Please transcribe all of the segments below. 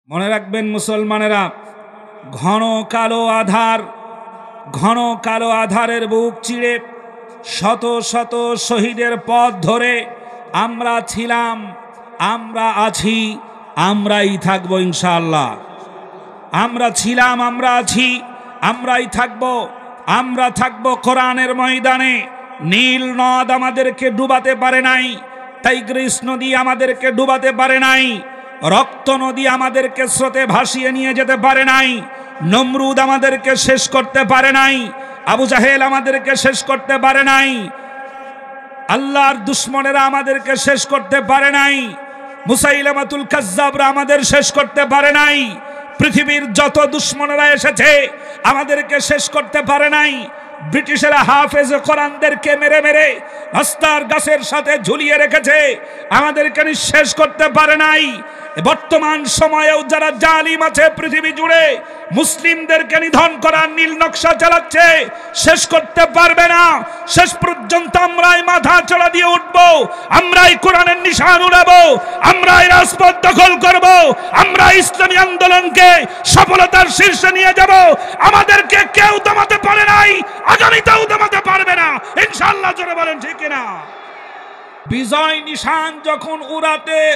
মনে রাখবেন মুসলমানেরা, ঘন কালো আধারের বুক চিড়ে শত শত শহীদের পথ ধরে আমরা ছিলাম, আমরা আছি, আমরাই থাকবো ইনশাআল্লাহ। আমরা ছিলাম, আমরা আছি, আমরাই থাকবো। আমরা থাকবো কোরআনের ময়দানে। নীল নদ আমাদেরকে ডুবাতে পারে নাই, টাইগ্রিস নদী আমাদেরকে ডুবাতে পারে নাই, রক্ত নদী আমাদেরকে স্রোতে ভাসিয়ে নিয়ে যেতে পারে নাই, নমরুদ আমাদেরকে শেষ করতে পারে নাই, আবু জাহেল আমাদেরকে শেষ করতে পারে নাই, আল্লাহর দুশমনেরা আমাদেরকে শেষ করতে পারে নাই, মুসাইলামাতুল কাজ্জাবরা আমাদের শেষ করতে পারে নাই, পৃথিবীর যত দুশমনেরা এসেছে আমাদেরকে শেষ করতে পারে নাই। ব্রিটিশেরা হাফেজ কোরআনদেরকে মেরে মেরে রাস্তার গাছের সাথে ঝুলিয়ে রেখেছে, আমাদেরকে নিঃশেষ করতে পারে নাই। বর্তমান সময়েও যারা জালিম আছে পৃথিবী জুড়ে, মুসলিমদেরকে নিধন করার নীল নকশা চালাচ্ছে, শেষ করতে পারবে না। শেষ পর্যন্ত আমরাই মাথা চড়া দিয়ে উঠবো, আমরাই কোরআনের নিশান উড়াবো, আমরাই রাজপথ দখল করব, আমরা ইসলামী আন্দোলনকে সফলতার শীর্ষে নিয়ে যাব। আমাদেরকে কেউ দমাতে পারে নাই, আগামীতেও দমাতে পারবে না ইনশাআল্লাহ। জোরে বলেন ঠিক কিনা? বিজয় নিশান যখন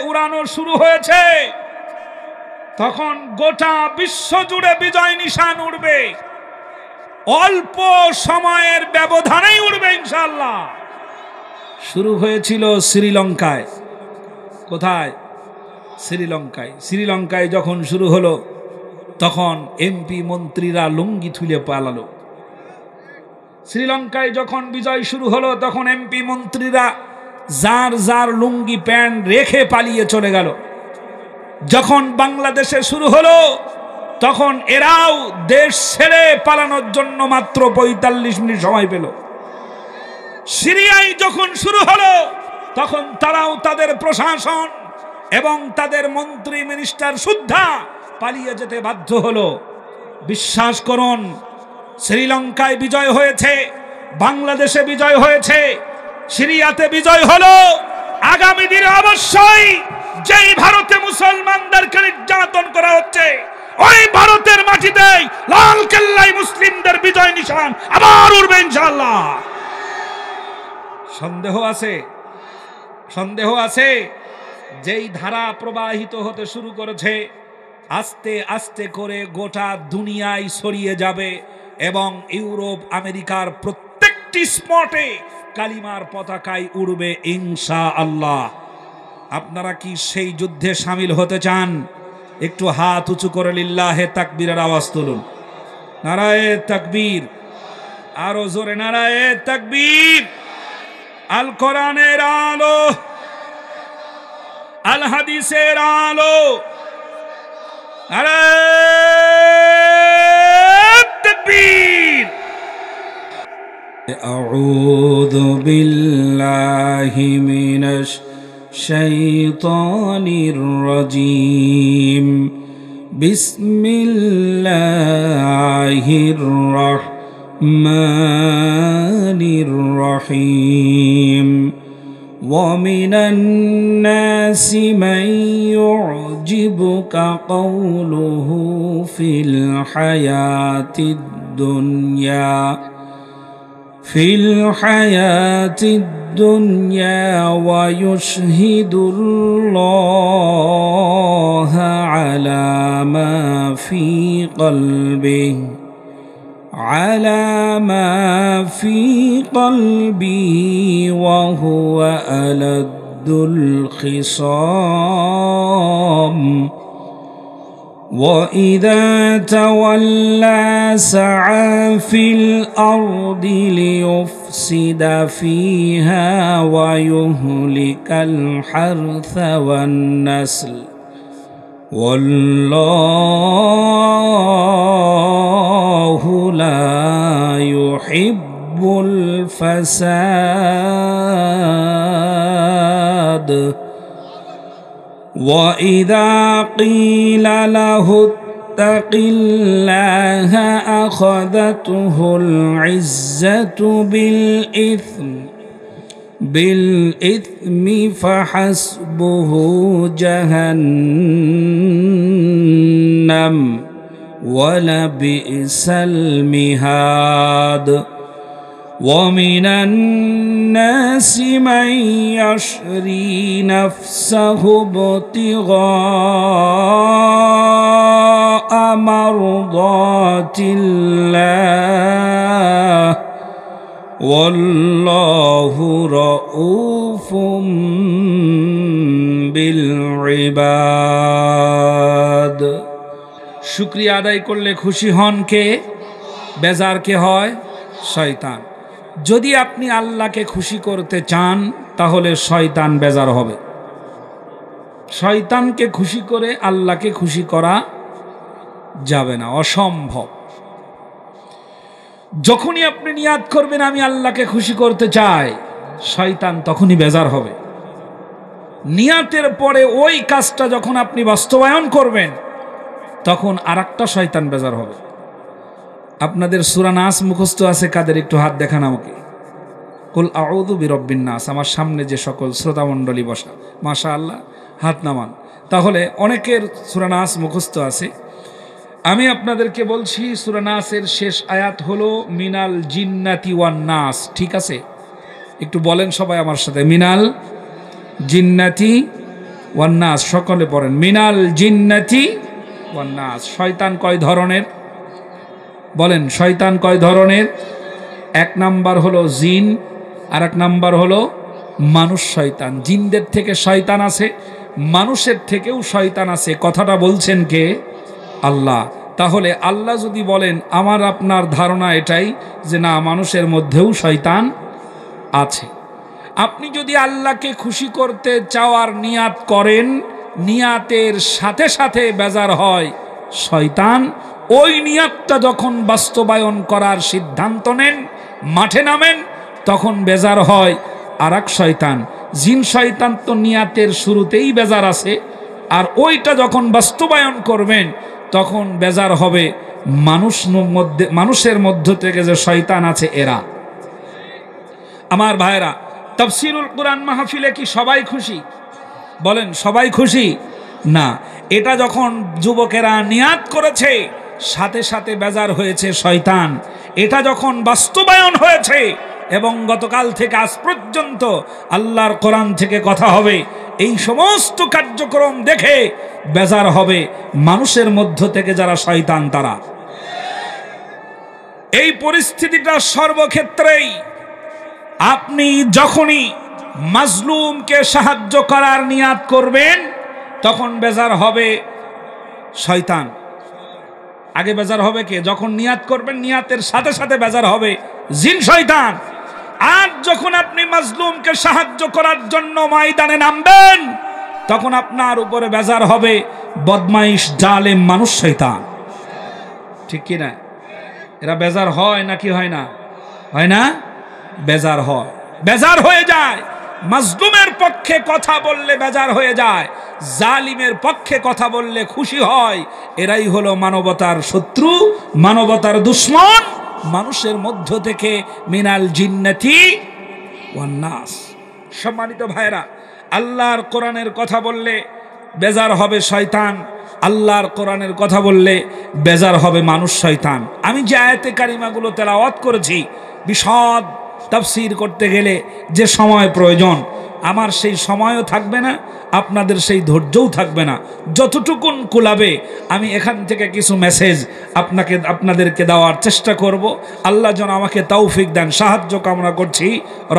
উড়ানো শুরু হয়েছে, তখন গোটা বিশ্ব জুড়ে বিজয় নিশান উড়বে, অল্প সময়ের ব্যবধানেই উড়বে ইনশাআল্লাহ। শুরু হয়েছিল শ্রীলঙ্কায়। কোথায়? শ্রীলঙ্কায় যখন শুরু হলো, তখন এমপি মন্ত্রীরা লুঙ্গি তুলে পালালো। শ্রীলঙ্কায় যখন বিজয় শুরু হলো, তখন এমপি মন্ত্রীরা যার যার লুঙ্গি প্যান্ট রেখে পালিয়ে চলে গেল। যখন বাংলাদেশে শুরু হলো, তখন এরাও দেশ ছেড়ে পালানোর জন্য মাত্র 45 মিনিট সময় পেল। সিরিয়ায় যখন শুরু হলো, তখন তারাও তাদের প্রশাসন এবং তাদের মন্ত্রী মিনিস্টার সুদ্ধা পালিয়ে যেতে বাধ্য হলো। বিশ্বাস করুন, শ্রীলঙ্কায় বিজয় হয়েছে, বাংলাদেশে বিজয় হয়েছে, সিরিয়াতে বিজয় হলো। আগামী দিনে অবশ্যই যেই ভারতে মুসলমানদেরকে নির্যাতন করা হচ্ছে, ওই ভারতের মাটিতে লাল কেল্লায় মুসলিমদের বিজয় নিশান আবার উড়বে ইনশাআল্লাহ। সন্দেহ আছে? যেই ধারা প্রবাহিত হতে শুরু করেছে, আস্তে আস্তে করে গোটা দুনিয়ায় ছড়িয়ে যাবে এবং ইউরোপ আমেরিকার প্রত্যেকটি স্পটে কালিমার পতাকায় উড়বে ইনশাআল্লাহ। আপনারা কি সেই যুদ্ধে শামিল হতে চান? একটু হাত উঁচু করে লিল্লাহে তাকবীরের আওয়াজ তুলুন। নারায়ে তাকবীর, আরো জোরে নারায়ে তাকবীর। আল কোরআনের আলো, আল হাদিসের আলো, নারায়ে তাকবীর। আউযু বিল্লাহি মিনাশ শাইতানির রাজীম। বিসমিল্লাহির রাহমানির রহিম। ومن الناس من يعجبك قوله في الحياة الدنيا ويشهد الله على ما في قلبه وهو ألد الخصام. وإذا تولى سعى في الأرض ليفسد فيها ويهلك الحرث والنسل والله لا يحب الفساد. وإذا قيل له اتق الله أخذته العزة بالإثم بالإثم فحسبه جهنم ولبئس المهاد ومن الناس من يشري نفسه ابتغاء مرضات الله والله رؤوف بالعباد। শুকরিয়া আদায় করলে খুশি হন কে? বেজার কে হয়? শয়তান। যদি আপনি আল্লাহকে খুশি করতে চান তাহলে শয়তান বেজার হবে। শয়তানকে খুশি করে আল্লাহকে খুশি করা যাবে না, অসম্ভব। যখনই আপনি নিয়াত করবেন আমি আল্লাহকে খুশি করতে চাই, শয়তান তখনই বেজার হবে। নিয়াতের পরে ওই কাজটা যখন আপনি বাস্তবায়ন করবেন তখন আরেকটা শয়তান বেজার হবে। আপনাদের সূরা নাস মুখস্থ আছে কাদের? একটু হাত দেখান আমাকে। কুল আউযু বিরাব্বিন নাস। আমার সামনে যে সকল শ্রোতামণ্ডলী বসা, মাশাআল্লাহ, হাত নামান। তাহলে অনেকের সূরা নাস মুখস্থ আছে। আমি আপনাদেরকে বলছি সূরা নাসের শেষ আয়াত হলো মিনাল জিন্নাতি ওয়ান নাস। ঠিক আছে? একটু বলেন সবাই আমার সাথে, মিনাল জিন্নাতি ওয়ান নাস। সকলে পড়েন, মিনাল জিন্নাতি ওয়ান নাস। শয়তান কয় ধরনের? বলেন, শয়তান কয় ধরনের? এক নাম্বার হলো জিন, আর এক নাম্বার হলো মানুষ শয়তান। জিনদের থেকে শয়তান আছে, মানুষের থেকেও শয়তান আছে। কথাটা বলছেন কে? আল্লাহ। তাহলে আল্লাহ যদি বলেন, আমার আপনার ধারণা এটাই যে না, মানুষের মধ্যেও শয়তান আছে। আপনি যদি আল্লাহকে খুশি করতে চাওয়ার নিয়াত করেন, নিয়াতের সাথে সাথে বেজার হয় শয়তান। ওই নিয়াতটা যখন বাস্তবায়ন করার সিদ্ধান্ত নেন, মাঠে নামেন, তখন বেজার হয় আর এক শয়তান। জিন শয়তান তো নিয়াতের শুরুতেই বেজার আছে, আর ওইটা যখন বাস্তবায়ন করবেন তখন বেজার হবে মানুষের মধ্য থেকে যে শয়তান আছে এরা। আমার ভাইরা, তাফসীরুল কুরআন মাহফিলে কি সবাই খুশি? বলেন, সবাই খুশি না? এটা যখন যুবকেরা নিয়াত করেছে সাথে সাথে বেজার হয়েছে শয়তান। এটা যখন বাস্তবায়ন হয়েছে এবং গতকাল থেকে আজ পর্যন্ত আল্লাহর কোরআন থেকে কথা হবে, এই সমস্ত কার্যক্রম দেখে বেজার হবে মানুষের মধ্য থেকে যারা শয়তান তারা। এই পরিস্থিতিটা সর্বক্ষেত্রেই। আপনি যখনই মাজলুমকে সাহায্য করার নিয়াত করবেন তখন বেজার হবে শয়তান। আগে বেজার হবে কে? যখন নিয়াত করবেন নিয়াতের সাথে সাথে বেজার হবে জিন শয়তান। আর যখন আপনি মাজলুমকে সাহায্য করার জন্য ময়দানে নামবেন তখন আপনার উপরে বেজার হবে বদমাইশ জালেম মানুষ শয়তান। ঠিক কি না? এরা বেজার হয় নাকি হয় না? হয় না? বেজার হয়, বেজার হয়ে যায়। মাজলুমের পক্ষে কথা বললে বেজার হয়ে যায়, জালিমের পক্ষে কথা বললে খুশি হয়। এরাই হলো মানবতার শত্রু, মানবতার দুশ্মন, মানুষের মধ্য থেকে মিনাল জিন্নাতি ওয়ান নাস। সম্মানিত ভাইরা, আল্লাহর কোরআনের কথা বললে বেজার হবে শয়তান, আল্লাহর কোরআনের কথা বললে বেজার হবে মানুষ শয়তান। আমি যে আয়াতে কারিমাগুলো তেলাওয়াত করেছি, বিশদ তাফসীর করতে গেলে যে সময় প্রয়োজন, আমার সেই সময়ও থাকবে না, আপনাদের সেই ধৈর্যও থাকবে না। যতটুকুন কুলাবে আমি এখান থেকে কিছু মেসেজ আপনাদেরকে দেওয়ার চেষ্টা করব। আল্লাহ যেন আমাকে তৌফিক দেন, সাহায্য কামনা করছি।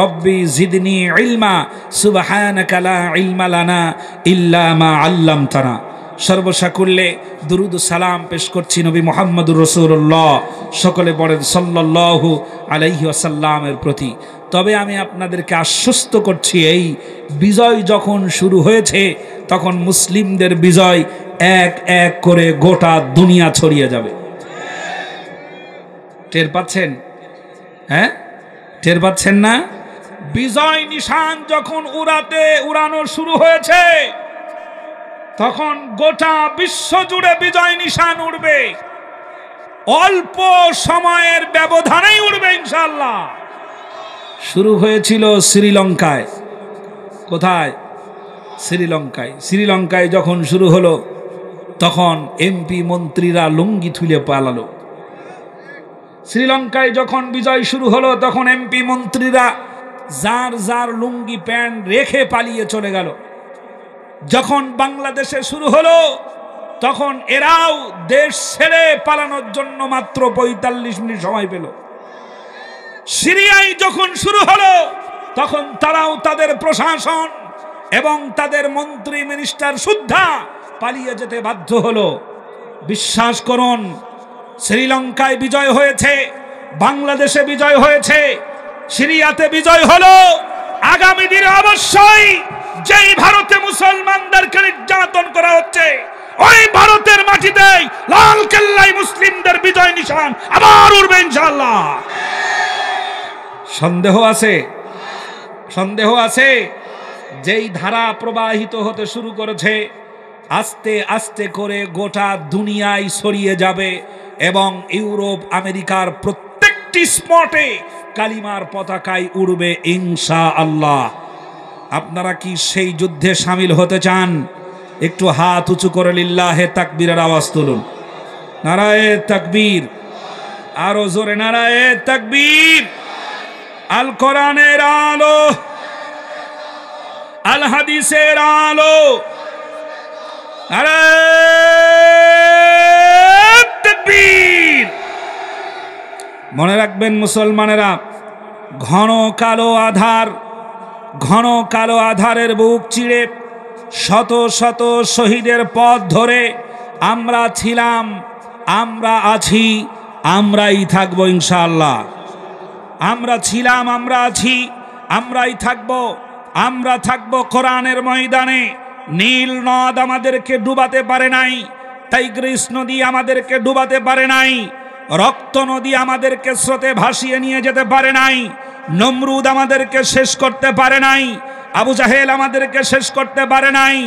রব্বি জিদনি ইলমা সুবহানাকা লা ইলমা লানা ইল্লা মা আল্লামতানা। সর্বসাকুল্যে দুরুদ সালাম পেশ করছি নবী মুহাম্মদুর রাসূলুল্লাহ, সকলে পড়েন সাল্লাল্লাহু আলাইহি ওয়াসাল্লামের প্রতি। তবে আমি আপনাদেরকে আশ্বস্ত করছি, এই বিজয় যখন শুরু হয়েছে তখন মুসলিমদের বিজয় এক এক করে গোটা দুনিয়া ছড়িয়ে যাবে। টের পাচ্ছেন? হ্যাঁ, টের পাচ্ছেন না? বিজয় নিশান যখন উড়ানো শুরু হয়েছে তখন গোটা বিশ্ব জুড়ে বিজয় নিশান উড়বে। অল্প সময়ের ব্যবধানেই উড়বে ইনশাআল্লাহ। শুরু হয়েছিল শ্রীলঙ্কায়। কোথায়? শ্রীলঙ্কায়। শ্রীলঙ্কায় যখন শুরু হলো তখন এমপি মন্ত্রীরা লুঙ্গি তুলে পালালো। শ্রীলঙ্কায় যখন বিজয় শুরু হলো তখন এমপি মন্ত্রীরা যার যার লুঙ্গি প্যান্ট রেখে পালিয়ে চলে গেল। যখন বাংলাদেশে শুরু হলো তখন এরাও দেশ ছেড়ে পালানোর জন্য মাত্র ৪৫ মিনিট সময় পেল। সিরিয়ায় যখন শুরু হলো তখন তারাও তাদের প্রশাসন এবং তাদের মন্ত্রী মিনিস্টার সুদ্ধা পালিয়ে যেতে বাধ্য হলো। বিশ্বাস করুন, শ্রীলঙ্কায় বিজয় হয়েছে, বাংলাদেশে বিজয় হয়েছে, সিরিয়াতে বিজয় হলো। আগামী দিনে অবশ্যই যেই ভারতে মুসলমানদেরকে নির্যাতন করা হচ্ছে ওই ভারতের মাটিতে লাল কেল্লায় মুসলিমদের বিজয় নিশান আবার উড়বে ইনশাআল্লাহ। সন্দেহ আছে? সন্দেহ আছে? যেই ধারা প্রবাহিত হতে শুরু করেছে আস্তে আস্তে করে গোটা দুনিয়ায় ছড়িয়ে যাবে এবং ইউরোপ আমেরিকার প্রত্যেকটি স্পটে কালিমার পতাকায় উড়বে ইনশাআল্লাহ। আপনারা কি সেই যুদ্ধে শামিল হতে চান? একটু হাত উঁচু করে লিল্লাহে তাকবীরের আওয়াজ তুলুন। নারায়ে তাকবীর, আরো জোরে নারায়ে তাকবীর। আল কোরআনের আলো, আল হাদিসের আলো, নারায়ে তাকবীর। মনে রাখবেন মুসলমানেরা, ঘন কালো আধার, ঘন কালো আধারের বুক চিড়ে শত শত শহীদের পথ ধরে আমরা ছিলাম, আমরা আছি, আমরাই থাকবো ইনশাআল্লাহ। আমরা ছিলাম, আমরা আছি, আমরাই থাকবো। আমরা থাকবো কোরআনের ময়দানে। নীল নদ আমাদেরকে ডুবাতে পারে নাই, টাইগ্রিস নদী আমাদেরকে ডুবাতে পারে নাই, রক্ত নদী আমাদেরকে স্রোতে ভাসিয়ে নিয়ে যেতে পারে নাই, নমরুদ আমাদেরকে শেষ করতে পারে নাই, আবু জাহেল আমাদেরকে শেষ করতে পারে নাই,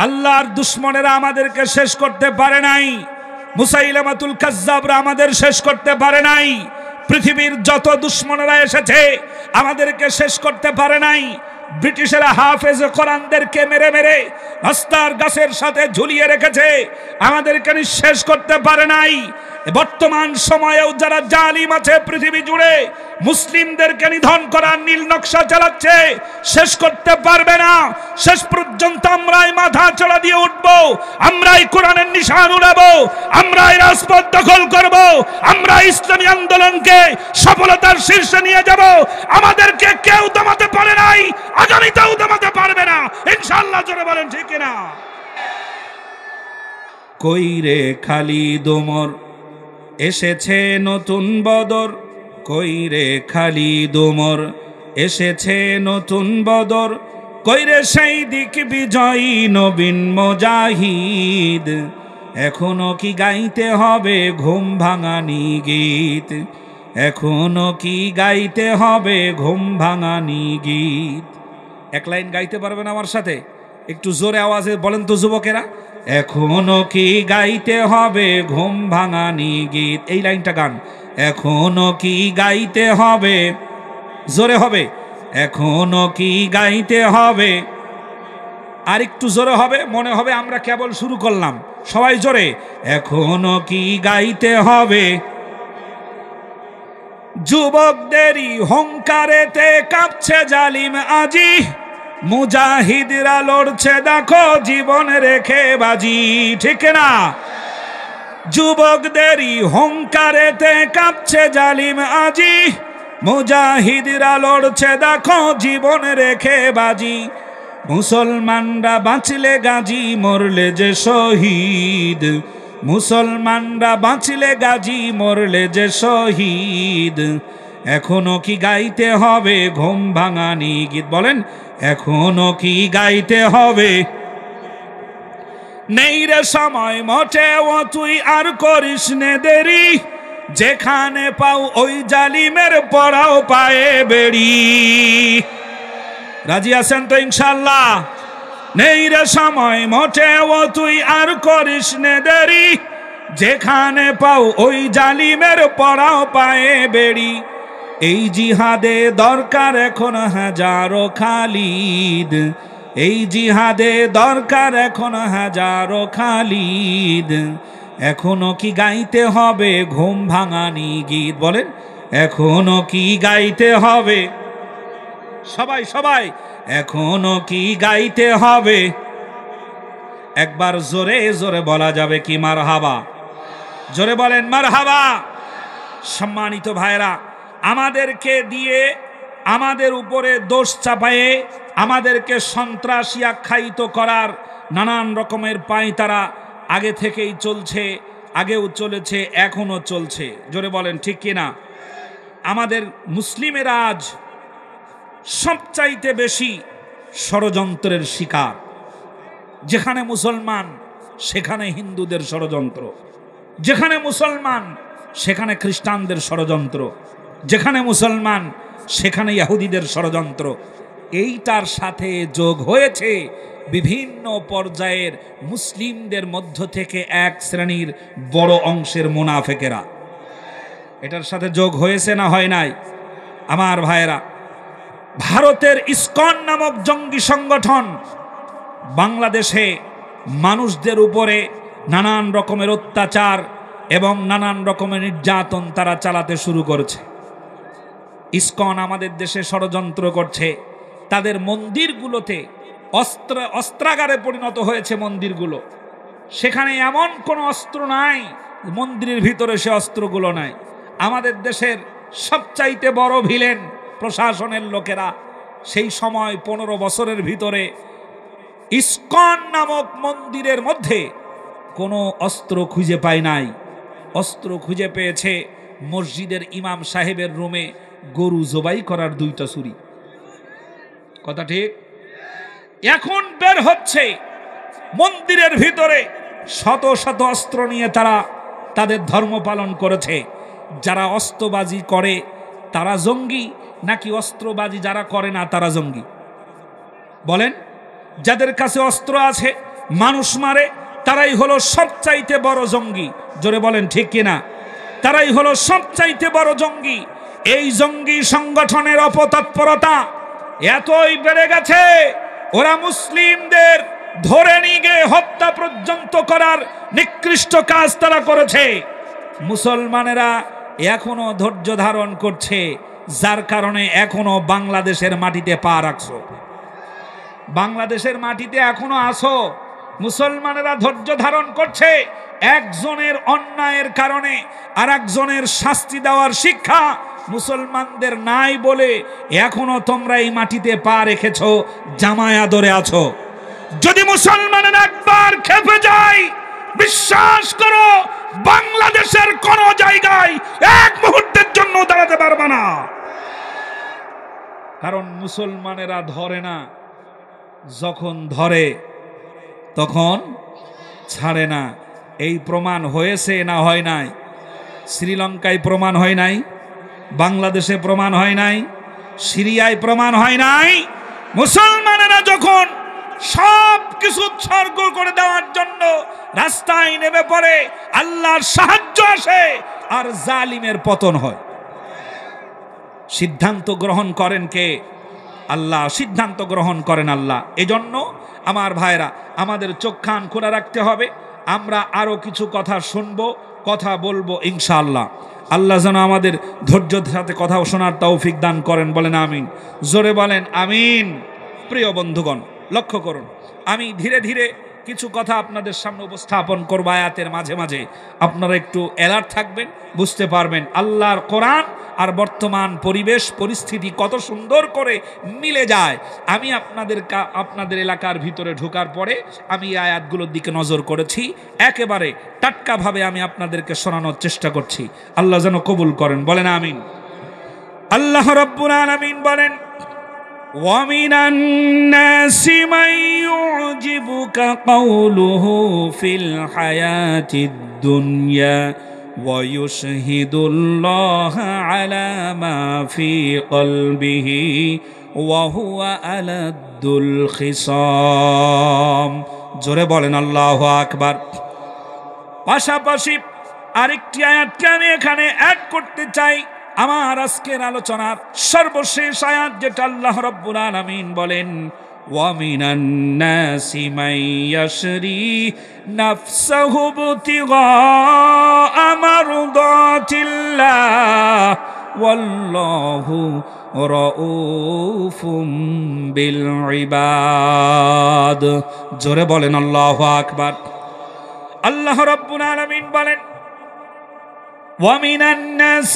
আল্লাহর দুশমনেরা আমাদেরকে শেষ করতে পারে নাই, মুসাইলামাতুল কাজ্জাবরা আমাদের শেষ করতে পারে নাই, পৃথিবীর যত দুশমনেরা এসেছে আমাদেরকে শেষ করতে পারে নাই। ব্রিটিশেরা হাফেজ কোরআনদেরকে মেরে মেরে রাস্তার গাছের সাথে ঝুলিয়ে রেখেছে, আমাদেরকে নিঃশেষ করতে পারে নাই। বর্তমান সময়েও যারা জালিম আছে পৃথিবী জুড়ে মুসলিমদেরকে নিধন করার নীল নকশা চালাচ্ছে, শেষ করতে পারবে না। শেষ পর্যন্ত আমরাই মাথা চড়া দিয়ে উঠবো, আমরাই কোরআনের নিশান উড়াবো, আমরাই রাজপথ দখল করব, আমরা ইসলামী আন্দোলনকে সফলতার শীর্ষে নিয়ে যাব। আমাদেরকে কেউ দমাতে পারে নাই, আগামীতেও দমাতে পারবে না ইনশাআল্লাহ। জোরে বলেন ঠিক কিনা? কইরে খালিদ ওমর এসেছে নতুন বদর, কইরে খালিদ ওমর এসেছে নতুন বদর, কইরে সেই দিক বিজয়ী নবীন মুজাহিদ। এখনো কি গাইতে হবে ঘুম ভাঙানি গীত, এখনো কি গাইতে হবে ঘুম ভাঙানি গীত। এক লাইন গাইতে পারবেন আমার সাথে? একটু জোরে আওয়াজে বলেন তো যুবকেরা। এখনো কি গাইতে হবে ঘুম ভাঙানি গীত। এই লাইনটা গান। এখনো কি গাইতে হবে, জোরে হবে, এখনো কি গাইতে হবে। আর একটু জোরে হবে, মনে হবে আমরা কেবল শুরু করলাম। সবাই জোরে, এখনো কি গাইতে হবে। যুবকদেরই হুঙ্কারেতে কাঁপছে জালিম আজি, মুজাহিদরা লড়ছে দেখো জীবন রেখে বাজি। ঠিক না? যুবকদেরই হুঙ্কারেতে কাঁপছে জালিম আজি, মুজাহিদরা লড়ছে দেখো জীবন রেখে বাজি। মুসলমানরা বাঁচলে গাজী, মরলে যে শহীদ, মুসলমানরা বাঁচলে গাজী, মরলে যে শহীদ। এখনো কি গাইতে হবে ঘুম ভাঙানি গীত। বলেন, এখনো কি গাইতে হবে। নেই রে সময় মোটেও তুই আর করিস নে দেরি, যেখানে পাও ওই জালিমের পড়াও পায়ে বেড়ি। রাজি আছেন তো ইনশাআল্লাহ? নেই রে সময় মোটেও তুই আর করিস নে দেরি, যেখানে পাও ওই জালিমের পড়াও পায়ে বেড়ি। এই জিহাদে দরকার এখন হাজারো খালিদ, এই জিহাদে দরকার এখন হাজারো খালিদ। এখনো কি গাইতে হবে ঘুম ভাঙানি গীত? বলেন, এখনো কি গাইতে হবে? সবাই সবাই, এখনো কি গাইতে হবে? একবার জোরে জোরে বলা যাবে কি মারহাবা? জোরে বলেন মারহাবা। সম্মানিত ভাইরা, আমাদেরকে দিয়ে, আমাদের উপরে দোষ চাপায়ে, আমাদেরকে সন্ত্রাসী আখ্যায়িত করার নানান রকমের পাঁয়তারা আগে থেকেই চলছে, আগেও চলেছে, এখনো চলছে। জোরে বলেন ঠিক কিনা? আমাদের মুসলিমেরা আজ সবচাইতে বেশি ষড়যন্ত্রের শিকার। যেখানে মুসলমান সেখানে হিন্দুদের ষড়যন্ত্র, যেখানে মুসলমান সেখানে খ্রিস্টানদের ষড়যন্ত্র, যেখানে মুসলমান সেখানে ইহুদিদের ষড়যন্ত্র। এইটার সাথে যোগ হয়েছে বিভিন্ন পর্যায়ের মুসলিমদের মধ্য থেকে এক শ্রেণীর বড় অংশের মুনাফেকেরা। এটার সাথে যোগ হয়েছে না হয় নাই? আমার ভাইয়েরা, ভারতের ইসকন নামক জঙ্গি সংগঠন বাংলাদেশে মানুষদের উপরে নানান রকমের অত্যাচার এবং নানান রকমের নির্যাতন তারা চালাতে শুরু করেছে। ইসকন আমাদের দেশে ষড়যন্ত্র করছে, তাদের মন্দিরগুলোতে অস্ত্রাগারে পরিণত হয়েছে মন্দিরগুলো। সেখানে এমন কোনো অস্ত্র নাই মন্দিরের ভিতরে সে অস্ত্রগুলো নাই। আমাদের দেশের সবচাইতে বড় ভিলেন প্রশাসনের লোকেরা সেই সময় 15 বছরের ভিতরে ইসকন নামক মন্দিরের মধ্যে কোনো অস্ত্র খুঁজে পায় নাই। অস্ত্র খুঁজে পেয়েছে মসজিদের ইমাম সাহেবের রুমে গরু জবাই করার 2টা ছুরি। কথা ঠিক? এখন বের হচ্ছে মন্দিরের ভিতরে শত শত অস্ত্র নিয়ে তারা তাদের ধর্ম পালন করেছে। যারা অস্ত্রবাজি করে তারা জঙ্গি, নাকি অস্ত্রবাজি যারা করে না তারা জঙ্গি? বলেন। যাদের কাছে অস্ত্র আছে, মানুষ মারে, তারাই হলো সবচাইতে বড় জঙ্গি। জোরে বলেন ঠিক কিনা? তারাই হলো সবচাইতে বড় জঙ্গি। এই জঙ্গি সংগঠনের অপতৎপরতা এতই বেড়ে গেছে, ওরা মুসলিমদের ধরে নিয়ে গিয়ে হত্যা পর্যন্ত করার নিকৃষ্ট কাজ তারা করেছে। মুসলমানেরা এখনো ধৈর্য ধারণ করছে, যার কারণে এখনো বাংলাদেশের মাটিতে পা রাখছো। বাংলাদেশের মাটিতে এখনো আসো, মুসলমানেরা ধৈর্য ধারণ করছে। একজনের অন্যায়ের কারণে আর একজনের শাস্তি দেওয়ার শিক্ষা মুসলমানদের নাই বলে এখনো তোমরা এই মাটিতে পা রেখেছো, জামায় আদরে আছো। যদি মুসলমানের একবার খেপে যায়, বিশ্বাস করো বাংলাদেশের কোন জায়গায় এক মুহূর্তের জন্য দাঁড়াতে পারবে না। কারণ মুসলমানেরা ধরে না, যখন ধরে তখন ছাড়ে না। এই প্রমাণ হয়েছে না হয় নাই? শ্রীলঙ্কায় প্রমাণ হয় নাই? বাংলাদেশে প্রমাণ হয় নাই? সিরিয়ায় প্রমাণ হয় নাই? মুসলমানেরা যখন সব কিছু উৎসর্গ করে দেওয়ার জন্য রাস্তায় নেমে পড়ে, আল্লাহর সাহায্য আসে আর জালিমের পতন হয়। সিদ্ধান্ত গ্রহণ করেন কে? আল্লাহ। সিদ্ধান্ত গ্রহণ করেন আল্লাহ। এজন্য আমার ভাইরা, আমাদের চোখ কান খোলা রাখতে হবে। আমরা আরো কিছু কথা শুনবো, কথা বলবো ইনশাআল্লাহ। আল্লাহ যেন আমাদের ধৈর্যের সাথে কথা শোনার তৌফিক দান করেন। বলেন আমিন। জোরে বলেন আমিন। প্রিয় বন্ধুগণ, লক্ষ্য করুন, আমি ধীরে ধীরে কিছু কথা আপনাদের সামনে উপস্থাপন করব আয়াতের মাঝে মাঝে। আপনারা একটু অ্যালার্ট থাকবেন, বুঝতে পারবেন আল্লাহর কোরআন আর বর্তমান পরিবেশ পরিস্থিতি কত সুন্দর করে মিলে যায়। আমি আপনাদের এলাকার ভিতরে ঢোকার পরে আমি এই আয়াতগুলোর দিকে নজর করেছি, একেবারে টাটকাভাবে আমি আপনাদেরকে শোনানোর চেষ্টা করছি। আল্লাহ যেন কবুল করেন। বলেন আমিন। আল্লাহ রাব্বুল আলামিন বলেন, وَمِنَ النَّاسِ مَن يُعْجِبُكَ قَوْلُهُ فِي الْحَيَاةِ الدُّنْيَا وَيُشْهِدُ اللَّهَ عَلَى مَا فِي قَلْبِهِ وَهُوَ أَلَدُّ الْخِصَامِ। জোরে বলেন আল্লাহু আকবার। পাশাপাশি আরেকটি আয়াতকে আমি এখানে অ্যাড করতে চাই। আমার আজকের আলোচনার সর্বশেষ আয়াত যেটা আল্লাহ রাব্বুল আলামিন বলেন, وَمِنَ النَّاسِ مَن يَشْرِي نَفْسَهُ ابْتِغَاءَ مَرْضَاتِ اللَّهِ وَاللَّهُ رَءُوفٌ بِالْعِبَادِ। জোরে বলেন আল্লাহু আকবার। আল্লাহ রাব্বুল আলামিন বলেন, وَمِنَ النَّاسِ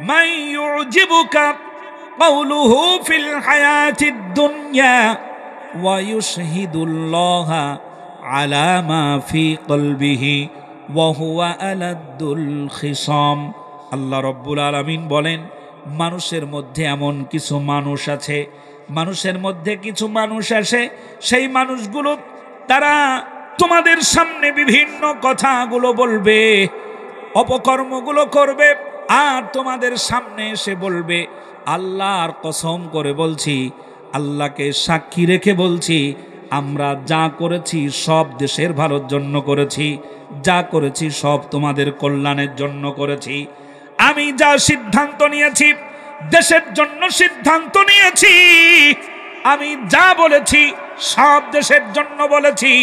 مَن يُعْجِبُكَ قوله في الحياة الدنيا ويشهد الله على ما في قلبه وهو ألد الخصام। আল্লাহ রব্বুল আলামিন বলেন, মানুষের মধ্যে এমন কিছু মানুষ আছে, মানুষের মধ্যে কিছু মানুষ আসে, সেই মানুষগুলো তারা তোমাদের সামনে বিভিন্ন কথাগুলো বলবে, অপকর্মগুলো করবে, আর তোমাদের সামনে এসে বলবে, আল্লাহর কসম করে বলছি, আল্লাহকে সাক্ষী রেখে বলছি, আমরা যা করেছি সব দেশের ভালোর জন্য করেছি, যা করেছি সব তোমাদের কল্যাণের জন্য করেছি। আমি যা সিদ্ধান্ত নিয়েছি দেশের জন্য সিদ্ধান্ত নিয়েছি, আমি যা বলেছি সব দেশের জন্য বলেছি,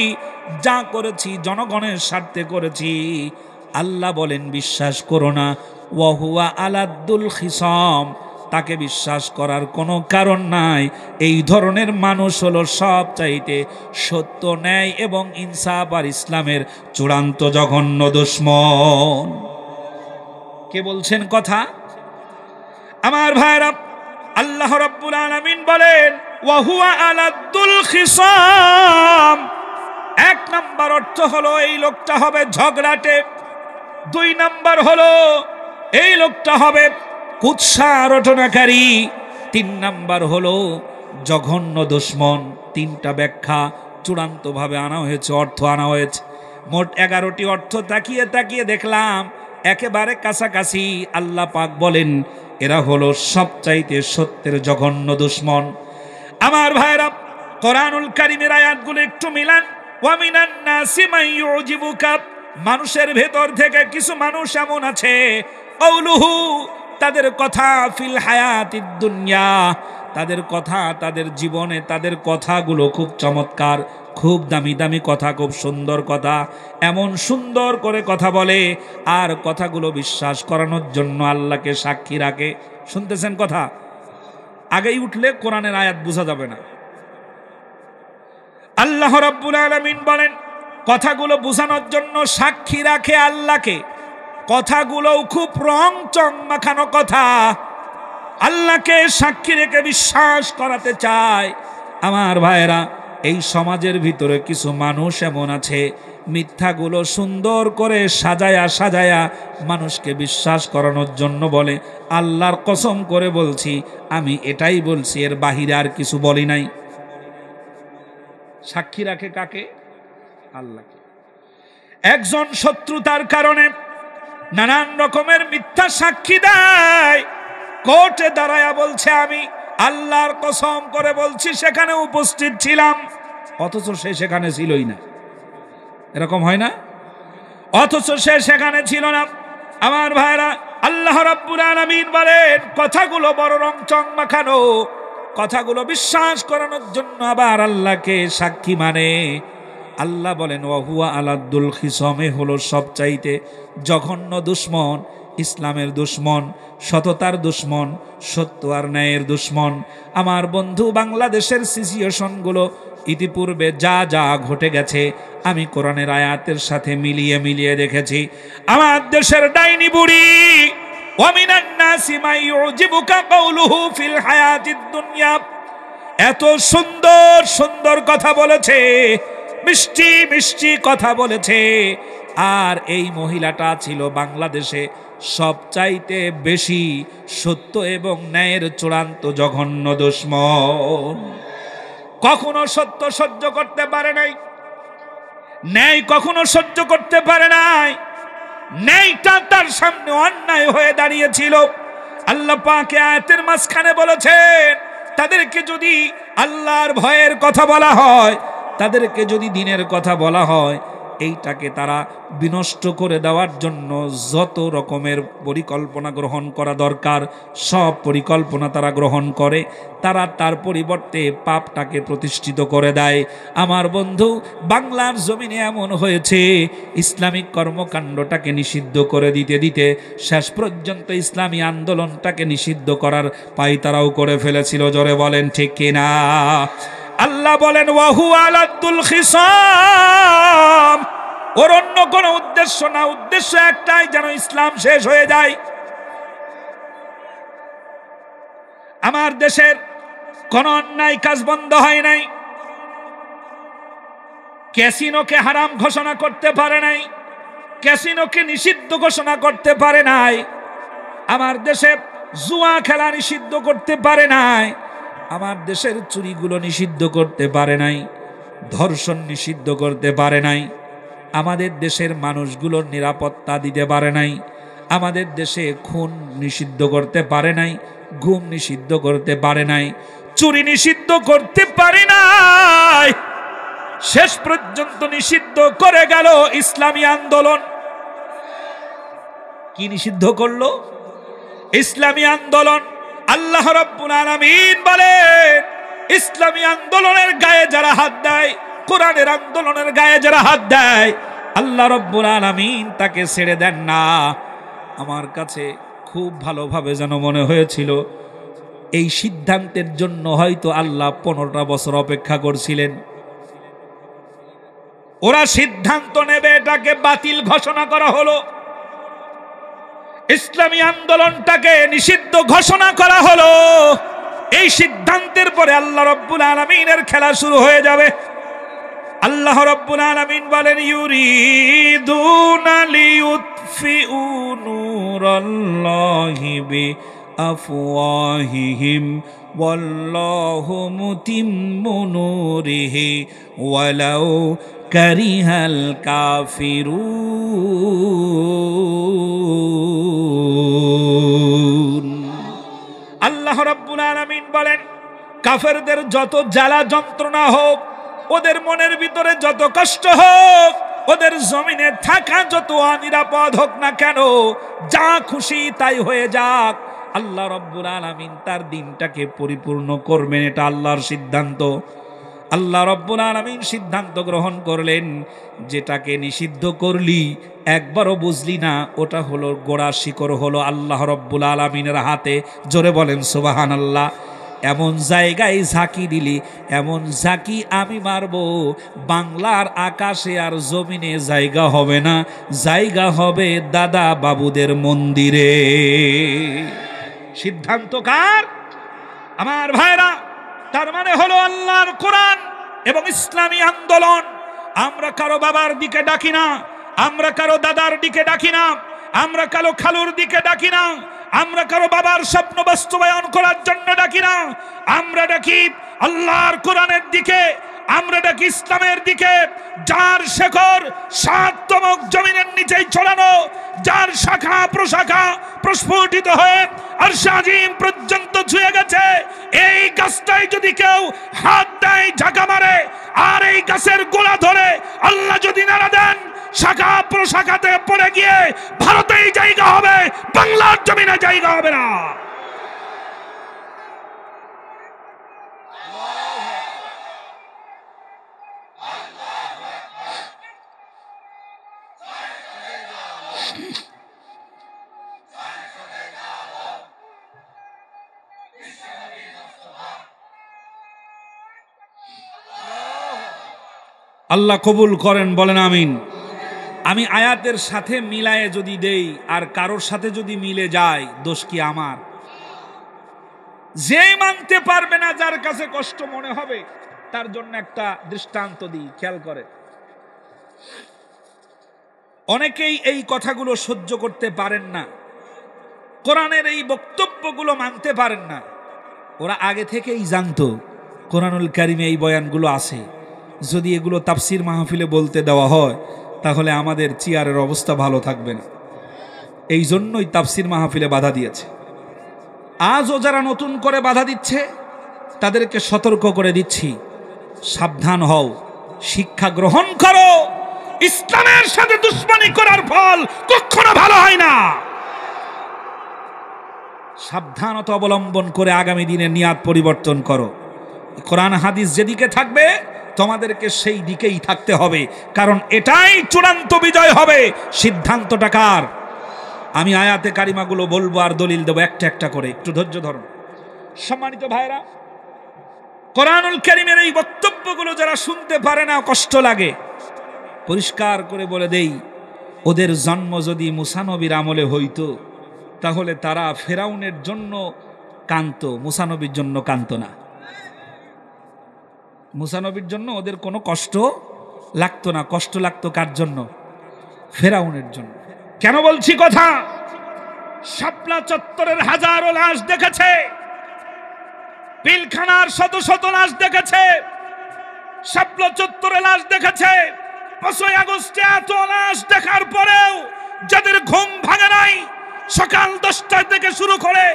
যা করেছি জনগণের স্বার্থে করেছি। আল্লাহ বলেন, বিশ্বাস করো না, ওয়াহুয়া আলাদ্দুল খিসাম, তাকে বিশ্বাস করার কোনো কারণ নাই। এই ধরনের মানুষ হলো সবচাইতে সত্য, ন্যায় এবং ইনসাফ আর ইসলামের চূড়ান্ত জঘন্য দুশমন। কে বলছেন কথা? আমার ভাইরা, আল্লাহ রাব্বুল আলামিন বলেন, ওয়াহুয়া আলাদ্দুল খিসাম। এক নাম্বার অর্থ হলো এই লোকটা হবে ঝগড়াটে, দুই নাম্বার হলো এই লোকটা হবে কুৎসা রটনাকারী, তিন নাম্বার হলো জঘন্য দুশমন। তিনটা ব্যাখ্যা চূড়ান্তভাবে আনা হয়েছে, অর্থ আনা হয়েছে। মোট 11টি অর্থ তাকিয়ে তাকিয়ে দেখলাম একেবারে কাছাকাছি। আল্লাহ পাক বলেন, এরা হলো সবচাইতে সত্যের জঘন্য দুশমন। আমার ভাইরা, কোরআনুল কারীমের আয়াতগুলো একটু মিলান। ওয়ামিনান নাসি মান ইউজিবুকা, মানুষের ভেতর থেকে কিছু মানুষ এমন আছে, কওলুহু, তাদের কথা, ফিল হায়াতিদ দুনিয়া, তাদের কথা, তাদের জীবনে তাদের কথাগুলো খুব চমৎকার, খুব দামি দামি কথা, খুব সুন্দর কথা, এমন সুন্দর করে কথা বলে, আর কথাগুলো বিশ্বাস করানোর জন্য আল্লাহকে সাক্ষী রাখে। শুনতেছেন কথা? আগেই উঠলে কোরআনের আয়াত বোঝা যাবে না। আল্লাহ রাব্বুল আলামিন বলেন, কথাগুলো বোঝানোর জন্য সাক্ষী রাখে আল্লাহকে। কথাগুলো খুব রং চং মাখানো কথা, আল্লাহকে সাক্ষী রেখে বিশ্বাস করাতে চায়। আমার ভাইরা, এই সমাজের ভিতরে কিছু মানুষ এমন আছে, মিথ্যাগুলো সুন্দর করে সাজায়া সাজায়া মানুষকে বিশ্বাস করানোর জন্য বলে, আল্লাহর কসম করে বলছি, আমি এটাই বলছি, এর বাহিরে আর কিছু বলি নাই। সাক্ষী রাখে কাকে? আল্লাহকে। একজন শত্রুতার কারণে নানান রকমের মিথ্যা সাক্ষী দেয়, কোর্টে দাঁড়ায়া বলছে, আমি আল্লাহর কসম করে বলছি সেখানে উপস্থিত ছিলাম, অথচ সে সেখানে ছিলই না। এরকম হয় না? অথচ সে সেখানে ছিল না। আমার ভাইরা, আল্লাহ রাব্বুল আলামিন বলেন, কথাগুলো বড় রং চং মাখানো, কথাগুলো বিশ্বাস করানোর জন্য আবার আল্লাহকে সাক্ষী মানে। আল্লাহ বলেন, ওয়াহুয়া আলাদ্দুল খিসামে, হলো সবচাইতে জঘন্য দুশমন, ইসলামের দুশমন, সততার দুশমন, সত্য আর ন্যায়ের দুশমন। আমার বন্ধু, বাংলাদেশের সিচুয়েশনগুলো ইতিপূর্বে যা যা ঘটে গেছে আমি কোরআনের আয়াতের সাথে মিলিয়ে মিলিয়ে দেখেছি। আমার দেশের ডাইনি বুড়ি, ওয়ামিনান নাসি মান ইউজিবুকা কওলুহু ফিল হায়াতিদ দুনিয়া, এত সুন্দর সুন্দর কথা বলেছে, মিষ্টি মিষ্টি কথা বলেছে, আর এই মহিলাটা ছিল বাংলাদেশে সবচাইতে বেশি সত্য এবং ন্যায়ের চূড়ান্ত জঘন্য দুশমন। কখনো সত্য সহ্য করতে পারে নাই, ন্যায় কখনো সহ্য করতে পারে নাই, ন্যায়টা তার সামনে অন্যায় হয়ে দাঁড়িয়েছিল। আল্লাহ পাক আয়াতের মাঝখানে বলেছেন, তাদেরকে যদি আল্লাহর ভয়ের কথা বলা হয়, তাদেরকে যদি দ্বীনের কথা বলা হয়, এইটাকে তারা বিনষ্ট করে দেওয়ার জন্য যত রকমের পরিকল্পনা গ্রহণ করা দরকার সব পরিকল্পনা তারা গ্রহণ করে, তারা তার পরিবর্তে পাপটাকে প্রতিষ্ঠিত করে দেয়। আমার বন্ধু, বাংলার জমিনে এমন হয়েছে, ইসলামিক কর্মকাণ্ডটাকে নিষিদ্ধ করে দিতে দিতে শেষ পর্যন্ত ইসলামী আন্দোলনটাকে নিষিদ্ধ করার পায়তারাও করে ফেলেছিল। জোরে বলেন ঠিক কিনা? আল্লাহ বলেন ওয়াহু আলাদুল খিসাম, ওর অন্য কোনো উদ্দেশ্য না, উদ্দেশ্য একটাই, যেন ইসলাম শেষ হয়ে যায়। আমার দেশের কোন অন্যায় কাজ বন্ধ হয় নাই, ক্যাসিনোকে হারাম ঘোষণা করতে পারে নাই, ক্যাসিনোকে নিষিদ্ধ ঘোষণা করতে পারে নাই, আমার দেশে জুয়া খেলা নিষিদ্ধ করতে পারে নাই, আমার দেশের চুরিগুলো নিষিদ্ধ করতে পারে নাই, ধর্ষণ নিষিদ্ধ করতে পারে নাই, আমাদের দেশের মানুষগুলোর নিরাপত্তা দিতে পারে নাই, আমাদের দেশে খুন নিষিদ্ধ করতে পারে নাই, গুম নিষিদ্ধ করতে পারে নাই, চুরি নিষিদ্ধ করতে পারে নাই। শেষ পর্যন্ত নিষিদ্ধ করে গেল ইসলামী আন্দোলন। কি নিষিদ্ধ করলো? ইসলামী আন্দোলন। আল্লাহ রাব্বুল আলামিন বলেন, ইসলামী আন্দোলনের গায়ে যারা হাত দেয়, কোরআনের আন্দোলনের গায়ে যারা হাত দেয়, আল্লাহ রাব্বুল আলামিন তাকে ছেড়ে দেন না। আমার কাছে খুব ভালোভাবে যেন মনে হয়েছিল, এই সিদ্ধান্তের জন্য হয়তো আল্লাহ 15টা বছর অপেক্ষা করছিলেন। ওরা সিদ্ধান্ত নেবে, এটাকে বাতিল ঘোষণা করা হলো, ইসলামী আন্দোলনটাকে নিষিদ্ধ ঘোষণা করা হলো। এই সিদ্ধান্তের পরে আল্লাহ রাব্বুল আলামিনের খেলা শুরু হয়ে যাবে। আল্লাহ রাব্বুল আলামিন বলেন, ইউরিদুনা লিইউতফিউ নূরাল্লাহি বিআফওয়াহিহিম ওয়াল্লাহু মুতিম্মু নূরিহি ওয়ালাউ কারিহাল কাফিরুন। আল্লাহ রাব্বুল আলামিন বলেন, কাফেরদের যত জ্বালা যন্ত্রণা হোক, ওদের মনের ভিতরে যত কষ্ট হোক, ওদের জমিনে থাকা যত অনিরাপদ হোক না কেন, যা খুশি তাই হয়ে যাক, আল্লাহ রাব্বুল আলামিন তার দিনটাকে পরিপূর্ণ করবেন। এটা আল্লাহর সিদ্ধান্ত। আল্লাহ রাব্বুল আলামিন সিদ্ধান্ত গ্রহণ করলেন, যেটাকে নিষিদ্ধ করলি একবারও বুঝলি না, ওটা হলো গোড়া শিকড় হলো আল্লাহ রাব্বুল আলামিনের হাতে। জোরে বলেন সুবহানাল্লাহ। এমন জায়গায় ঝাঁকি দিলি, এমন ঝাঁকি আমি মারব, বাংলার আকাশে আর জমিনে জায়গা হবে না, জায়গা হবে দাদা বাবুদের মন্দিরে। সিদ্ধান্ত কার? আমার ভাইরা, তার মানে হলো আল্লাহর কোরআন এবং ইসলামী আন্দোলন। আমরা কারো বাবার দিকে ডাকি না, আমরা কারো দাদার দিকে ডাকি না, আমরা কারো খালুর দিকে ডাকি না, আমরা কারো বাবার স্বপ্ন বাস্তবায়ন করার জন্য ডাকি না। আমরা ডাকি আল্লাহর কোরআনের দিকে, আমরা ডাকি ইসলামের দিকে, যার শেকড় 7তম জমিনের নিচেই ছড়ানো, যার শাখা প্রশাখা প্রস্ফুটিত হয়ে আরশে আজিম পর্যন্ত ছুঁয়ে গেছে। এই গাছটাই যদি কেউ হাত দেয়, ঝাঁকা মারে, আর এই গাছের গোড়া ধরে আল্লাহ যদি নাড়া দেন, শাখা প্রশাখাতে পড়ে গিয়ে ভারতেই জায়গা হবে, বাংলার জমিনে জায়গা হবে না। আল্লাহ কবুল করেন, বলেন আমিন। আমি আয়াতের সাথে মিলায়ে যদি দেই আর কারোর সাথে যদি মিলে যায়, দোষ কি আমার? যে মানতে পারবে না, যার কাছে কষ্ট মনে হবে, তার জন্য একটা দৃষ্টান্ত দিই, খেয়াল করে। অনেকেই এই কথাগুলো সহ্য করতে পারেন না, কোরআনের এই বক্তব্যগুলো মানতে পারেন না। ওরা আগে থেকেই জানতো কোরআনুল কারিমে এই বয়ানগুলো আছে, যদি এগুলো তাফসির মাহফিলে বলতে দেওয়া হয় তাহলে আমাদের চেয়ারের অবস্থা ভালো থাকবে না। এই জন্যই তাফসির মাহফিলে বাধা দিয়েছে। আজও যারা নতুন করে বাধা দিচ্ছে তাদেরকে সতর্ক করে দিচ্ছি, সাবধান হও, শিক্ষা গ্রহণ করো। ইসলামের সাথে দুশমনি করার ফল কখনো ভালো হয় না। সাবধানতা অবলম্বন করে আগামী দিনে নিয়াত পরিবর্তন করো। কোরআন হাদিস যেদিকে থাকবে তোমাদেরকে সেই দিকেই থাকতে হবে, কারণ এটাই চূড়ান্ত বিজয় হবে। সিদ্ধান্তটা কার? আমি আয়াতে কারিমাগুলো বলবো আর দলিল দেবো একটা একটা করে, একটু ধৈর্য ধরুন। সম্মানিত ভাইরা, কোরআনুল কারীমের এই বক্তব্যগুলো যারা শুনতে পারে না, কষ্ট লাগে, পরিষ্কার করে বলে দেই, ওদের জন্ম যদি মুসা নবীর আমলে হইতো তাহলে তারা ফেরাউনের জন্য কাঁদতো, মুসা নবীর জন্য কাঁদতো না। মুসা নবীর জন্য ওদের কোনো কষ্ট লাগতো না। কষ্ট লাগতো কার জন্য? ফেরাউনের জন্য। কেন বলছি কথা? শাপলা চত্বরের হাজারো লাশ দেখেছে, পিলখানার শত শত লাশ দেখেছে, শাপলা চত্বরে লাশ দেখেছে। 5ই আগস্টে এত লাশ দেখার পরেও যাদের ঘুম ভাঙে নাই, সকাল 10টা থেকে শুরু করে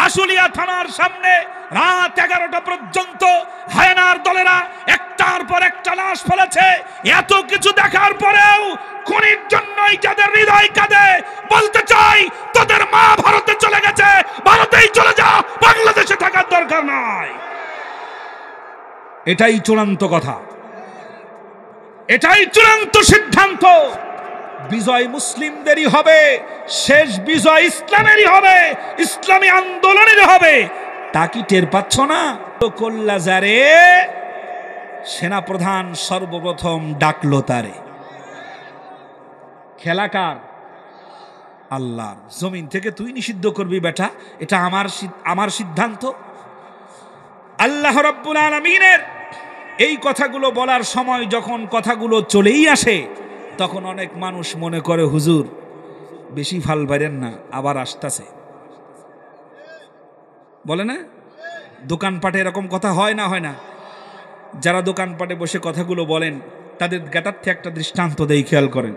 আশুলিয়া থানার সামনে রাত 11টা পর্যন্ত হায়নার দলেরা একটার পর একটা লাশ ফেলেছে। এত কিছু দেখার পরেও খুনির জন্যই যাদের হৃদয় কাঁদে, বলতে চাই তোদের মা ভারতে চলে গেছে, ভারতেই চলে যা, বাংলাদেশে থাকার দরকার নাই। এটাই চূড়ান্ত কথা, এটাই চূড়ান্ত সিদ্ধান্ত। বিজয় মুসলিমদেরই হবে, শেষ বিজয় ইসলামেরই হবে, ইসলামী আন্দোলনের হবে। তা কি টের পাচ্ছ না? কল্লাজারে সেনাপ্রধান সর্বপ্রথম ডাকলো তারে। খেলা কার? আল্লাহর। জমিন থেকে তুই নিষিদ্ধ করবি বেটা, এটা আমার সিদ্ধান্ত। আল্লাহ রাব্বুল আলামিনের এই কথাগুলো বলার সময় যখন কথাগুলো চলেই আসে, তখন অনেক মানুষ মনে করে হুজুর বেশি ফাল বাইরেন না, আবার আসতেছে, বলে না? দোকানপাটে এরকম কথা হয় না? হয় না? যারা দোকানপাটে বসে কথাগুলো বলেন তাদের জ্ঞাতার্থে একটা দৃষ্টান্ত দেই, খেয়াল করেন।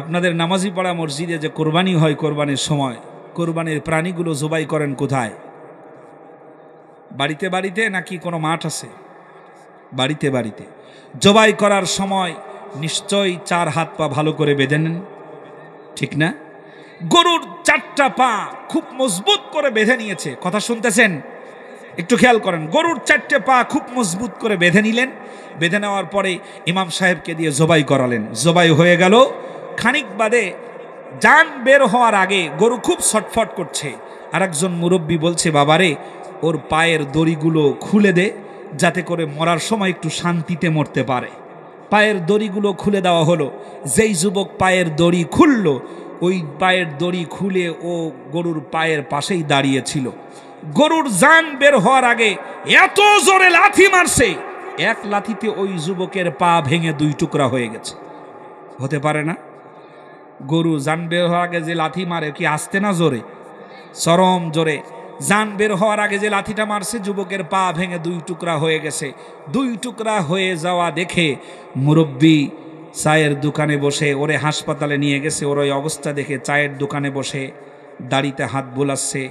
আপনাদের নামাজি পাড়া মসজিদে যে কোরবানি হয়, কোরবানির সময় কোরবানির প্রাণীগুলো জবাই করেন কোথায়? বাড়িতে বাড়িতে নাকি কোনো মাঠ আছে? বাড়িতে বাড়িতে। জবাই করার সময় নিশ্চয়ই 4 হাত পা ভালো করে বেঁধে নেন, ঠিক না? গরুর 4টা পা খুব মজবুত করে বেঁধে নিয়েছে, কথা শুনতেছেন? একটু খেয়াল করেন। গরুর 4টে পা খুব মজবুত করে বেঁধে নিলেন। বেঁধে নেওয়ার পরে ইমাম সাহেবকে দিয়ে জবাই করালেন। জবাই হয়ে গেল। খানিক বাদে জান বের হওয়ার আগে গরু খুব ছটফট করছে। আর একজন মুরব্বী বলছে, বাবারে ওর পায়ের দড়িগুলো খুলে দে, যাতে করে মরার সময় একটু শান্তিতে মরতে পারে। পায়ের দড়িগুলো খুলে দেওয়া হলো। যেই যুবক পায়ের দড়ি খুলল, ওই পায়ের দড়ি খুলে ও গরুর পায়ের পাশেই দাঁড়িয়েছিল। গরুর জান বের হওয়ার আগে এত জোরে লাথি মারছে, এক লাথিতে ওই যুবকের পা ভেঙে 2 টুকরা হয়ে গেছে। হতে পারে না? গরু জান বের হওয়ার আগে যে লাথি মারে, কি আসতে না জোরে? চরম জোরে। জান বের হওয়ার আগে যে লাথিটা মারছে, যুবকের পা ভেঙে 2 টুকরা হয়ে গেছে। 2 টুকরা হয়ে যাওয়া দেখে মুরব্বী চায়ের দোকানে বসে, ওরে হাসপাতালে নিয়ে গেছে। ওর ওই অবস্থা দেখে চায়ের দোকানে বসে দাড়িতে হাত বোলাচ্ছে,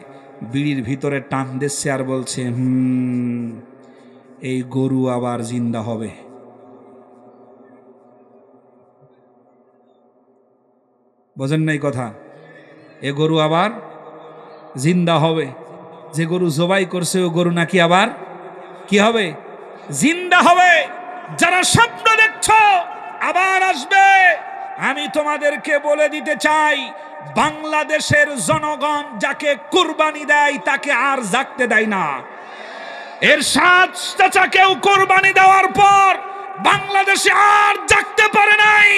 বিড়ির ভিতরে টান দিচ্ছে আর বলছে, এই গরু আবার জিন্দা হবে। বোঝেন নাই কথা? এ গরু আবার জিন্দা হবে। যে গরু জবাই করছে ও গরু নাকি আবার কি হবে? জিন্দা হবে। যারা স্বপ্ন দেখছো আবার আসবে, আমি তোমাদেরকে বলে দিতে চাই, বাংলাদেশের জনগণ যাকে কুরবানি দেয় তাকে আর জাগতে দেয় না। এরশাদ চাচাকেও কুরবানি দেওয়ার পর বাংলাদেশে আর জাগতে পারে নাই।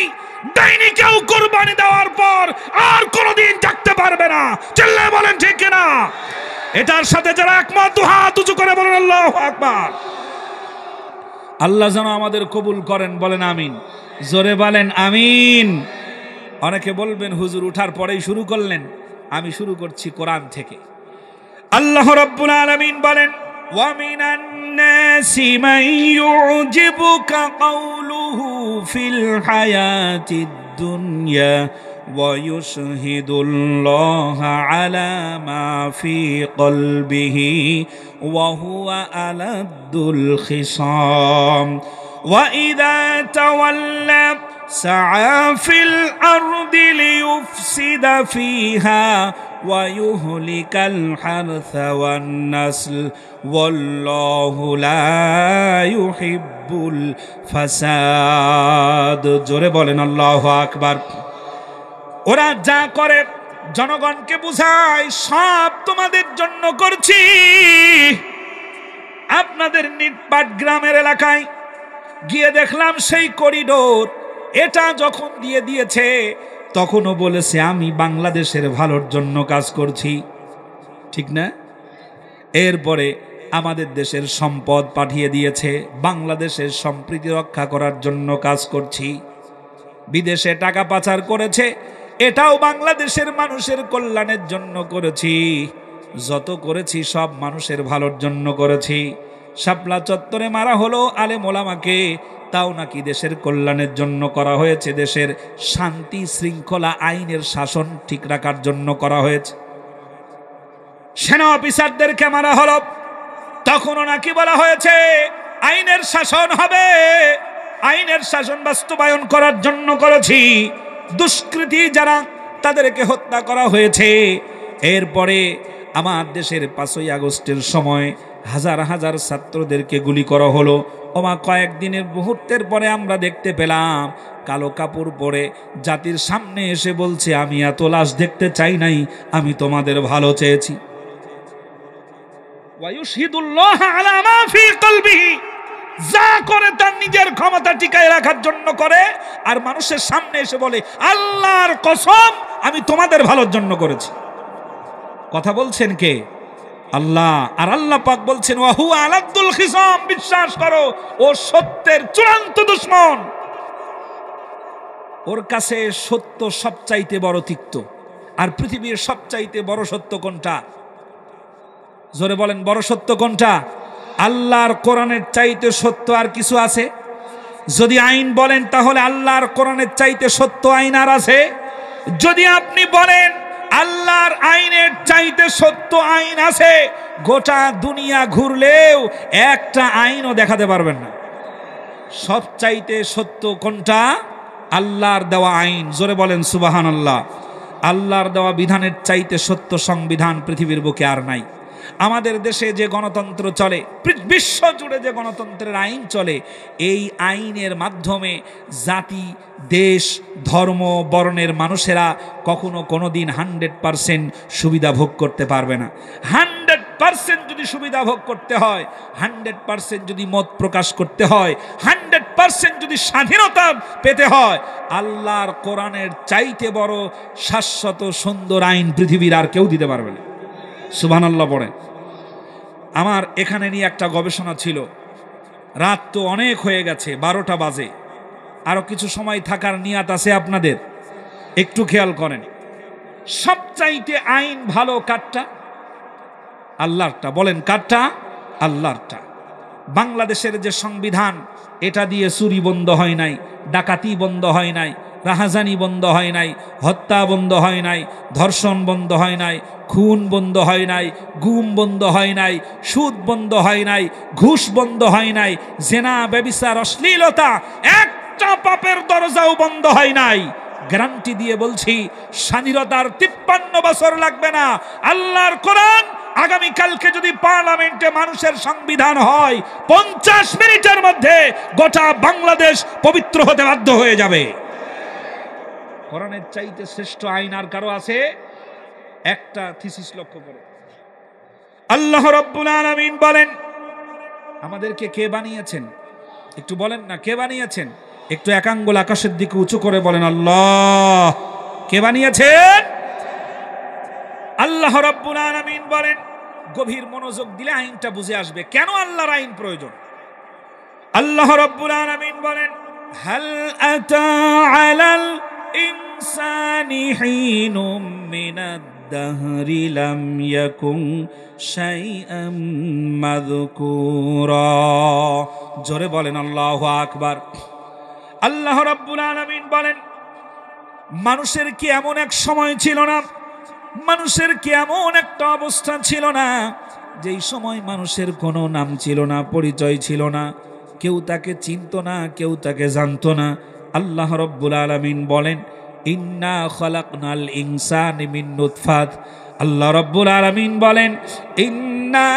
ডাইনিকেও কুরবানি দেওয়ার পর আর কোনোদিন জাগতে পারবে না। চিল্লায়ে বলেন ঠিক কিনা? এটার সাথে যারা একমত, 2 হাত উঁচু করে বলেন আল্লাহু আকবার। আল্লাহ যেন আমাদের কবুল করেন, বলেন আমিন। জোরে বলেন আমিন। অনেকে বলবেন হুজুর উঠার পরেই শুরু করলেন। আমি শুরু করছি কোরআন থেকে। আল্লাহ রাব্বুল আলামিন বলেন, ওয়া মিনান নাসি মান ইউজিবুকা কাওলুহু ফিল হায়াতিদ দুনিয়া ওয়া ইউশহিদুল্লাহা আলা মা ফি কলবিহি ওয়া হুয়া আলাদ্দুল খিসাম ওয়া ইযা তাওয়াল্লা سعى في الأرض ليفسد فيها ويهلك الحرث والنسل والله لا يحب الفساد জোরে বলেন আল্লাহু আকবার। ওরা যা করে জনগণকে বুঝায় সব তোমাদের জন্য করছি। আপনাদের নিটপাট গ্রামের এলাকায় গিয়ে দেখলাম সেই করিডোর, এটা যখন দিয়ে দিয়েছে তখনও বলেছে আমি বাংলাদেশের ভালোর জন্য কাজ করছি, ঠিক না? এরপরে আমাদের দেশের সম্পদ পাঠিয়ে দিয়েছে, বাংলাদেশের সম্প্রীতি রক্ষা করার জন্য কাজ করছি। বিদেশে টাকা পাচার করেছে, এটাও বাংলাদেশের মানুষের কল্যাণের জন্য করেছি। যত করেছি সব মানুষের ভালোর জন্য করেছি। শাপলা চত্বরে মারা হলো আলেম ওলামাকে, তাও নাকি দেশের কল্যাণের জন্য করা হয়েছে, দেশের শান্তি শৃঙ্খলা আইনের শাসন ঠিক রাখার জন্য করা হয়েছে। সেনা অফিসারদেরকে মারা হলো, তখনও নাকি বলা হয়েছে আইনের শাসন হবে, আইনের শাসন বাস্তবায়ন করার জন্য করেছি। দুষ্কৃতী যারা, তাদেরকে হত্যা করা হয়েছে। এরপরে আমার দেশের 5ই আগস্টের সময় হাজার হাজার ছাত্রদেরকে গুলি করা হলো। ওমা কয়েকদিনের মুহূর্তের পরে আমরা দেখতে পেলাম কালো কাপড় পরে জাতির সামনে এসে বলছে আমি এত লাশ দেখতে চাই নাই, আমি তোমাদের ভালো চেয়েছি। ওয়ায়ুশহিদুল্লাহ আলা মা ফি কলবিহি, যা করে তার নিজের ক্ষমতা টিকায় রাখার জন্য করে, আর মানুষের সামনে এসে বলে আল্লাহর কসম আমি তোমাদের ভালোর জন্য করেছি। কথা বলছেন কে? আল্লাহ। আর আল্লাহ পাক বলছেন ওয়া হুয়া আলাদুল খিসাম, বিশ্বাস করো ও সত্যের চূড়ান্ত দুশমন। ওর কাছে সত্য সবচাইতে বড় তিক্ত। আর পৃথিবীর সবচাইতে বড় সত্য কোনটা? জোরে বলেন, বড় সত্য কোনটা? আল্লাহর কোরআনের চাইতে সত্য আর কিছু আছে? যদি আইন বলেন তাহলে আল্লাহর কোরআনের চাইতে সত্য আইন আর আছে? যদি আপনি বলেন আল্লাহর আইনের চাইতে সত্য আইন আছে, গোটা দুনিয়া ঘুরলেও একটা আইনও দেখাতে পারবেন না। সবচাইতে সত্য কোনটা? আল্লাহর দেওয়া আইন। জোরে বলেন সুবহানাল্লাহ। আল্লাহর দেওয়া বিধানের চাইতে সত্য সংবিধান পৃথিবীর বুকে আর নাই। আমাদের দেশে যে গণতন্ত্র চলে, বিশ্ব জুড়ে যে গণতন্ত্রের আইন চলে, এই আইনের মাধ্যমে জাতি, দেশ, ধর্ম, বর্ণের মানুষেরা কখনো কোনোদিন 100% সুবিধা ভোগ করতে পারবে না। 100% যদি সুবিধা ভোগ করতে হয়, 100% যদি মত প্রকাশ করতে হয়, 100% যদি স্বাধীনতা পেতে হয়, আল্লাহর কোরআনের চাইতে বড় শাশ্বত সুন্দর আইন পৃথিবীর আর কেউ দিতে পারবে না। সুবহানাল্লাহ পড়েন। আমার এখানে নিয়ে একটা গবেষণা ছিল। রাত তো অনেক হয়ে গেছে, 12টা বাজে। আরো কিছু সময় থাকার নিয়াত আছে আপনাদের, একটু খেয়াল করেন। সবচাইতে আইন ভালো কারটা? আল্লাহরটা। বলেন কারটা? আল্লাহরটা। বাংলাদেশের যে সংবিধান, এটা দিয়ে চুরি বন্ধ হয় নাই, ডাকাতি বন্ধ হয় নাই, রাহাজানি বন্ধ হয় নাই, হত্যা বন্ধ হয় নাই, ধর্ষণ বন্ধ হয় নাই, খুন বন্ধ হয় নাই, গুম বন্ধ হয় নাই, সুদ বন্ধ হয় নাই, ঘুষ বন্ধ হয় নাই, জেনা, ব্যভিচার, অশ্লীলতা, একটা পাপের দরজাও বন্ধ হয় নাই। গ্যারান্টি দিয়ে বলছি, স্বাধীনতার 53 বছর লাগবে না। আল্লাহর কোরআন আগামীকালকে যদি পার্লামেন্টে মানুষের সংবিধান হয়, 50 মিনিটের মধ্যে গোটা বাংলাদেশ পবিত্র হতে বাধ্য হয়ে যাবে। কোরআনের চাইতে শ্রেষ্ঠ আইন আর কারো আছে? একটা থিসিস লক্ষ্য করে। আল্লাহ রাব্বুল আলামিন বলেন, আমাদেরকে কে বানিয়েছেন? একটু বলেন না, কে বানিয়েছেন? একটু এক আঙ্গুল আকাশের দিকে উঁচু করে বলেন আল্লাহ। কে বানিয়েছেন? আল্লাহ রাব্বুল আলামিন বলেন। গভীর মনোযোগ দিলে আইনটা বুঝে আসবে কেন আল্লাহর আইন প্রয়োজন। আল্লাহ রাব্বুল আলামিন বলেন, হাল আতা আলাল ইনসানি হিনুম মিনাদ দাহরি লাম ইয়াকুন শাইআম মাযকুরা। জোরে বলেন আল্লাহু আকবার। আল্লাহ রাব্বুল আলামিন বলেন, মানুষের কি এমন এক সময় ছিল না, মানুষের কি এমন একটা অবস্থা ছিল না, যেই সময় মানুষের কোনো নাম ছিল না, পরিচয় ছিল না, কেউ তাকে চিনত না, কেউ তাকে জানতো না, আল্লাহ রব্বুল আলামিন বলেন, ইন্না খলাকনাল ইনসানা মিন নুতফাত। আল্লাহ রব্বুল আলামিন বলেন, ইন্না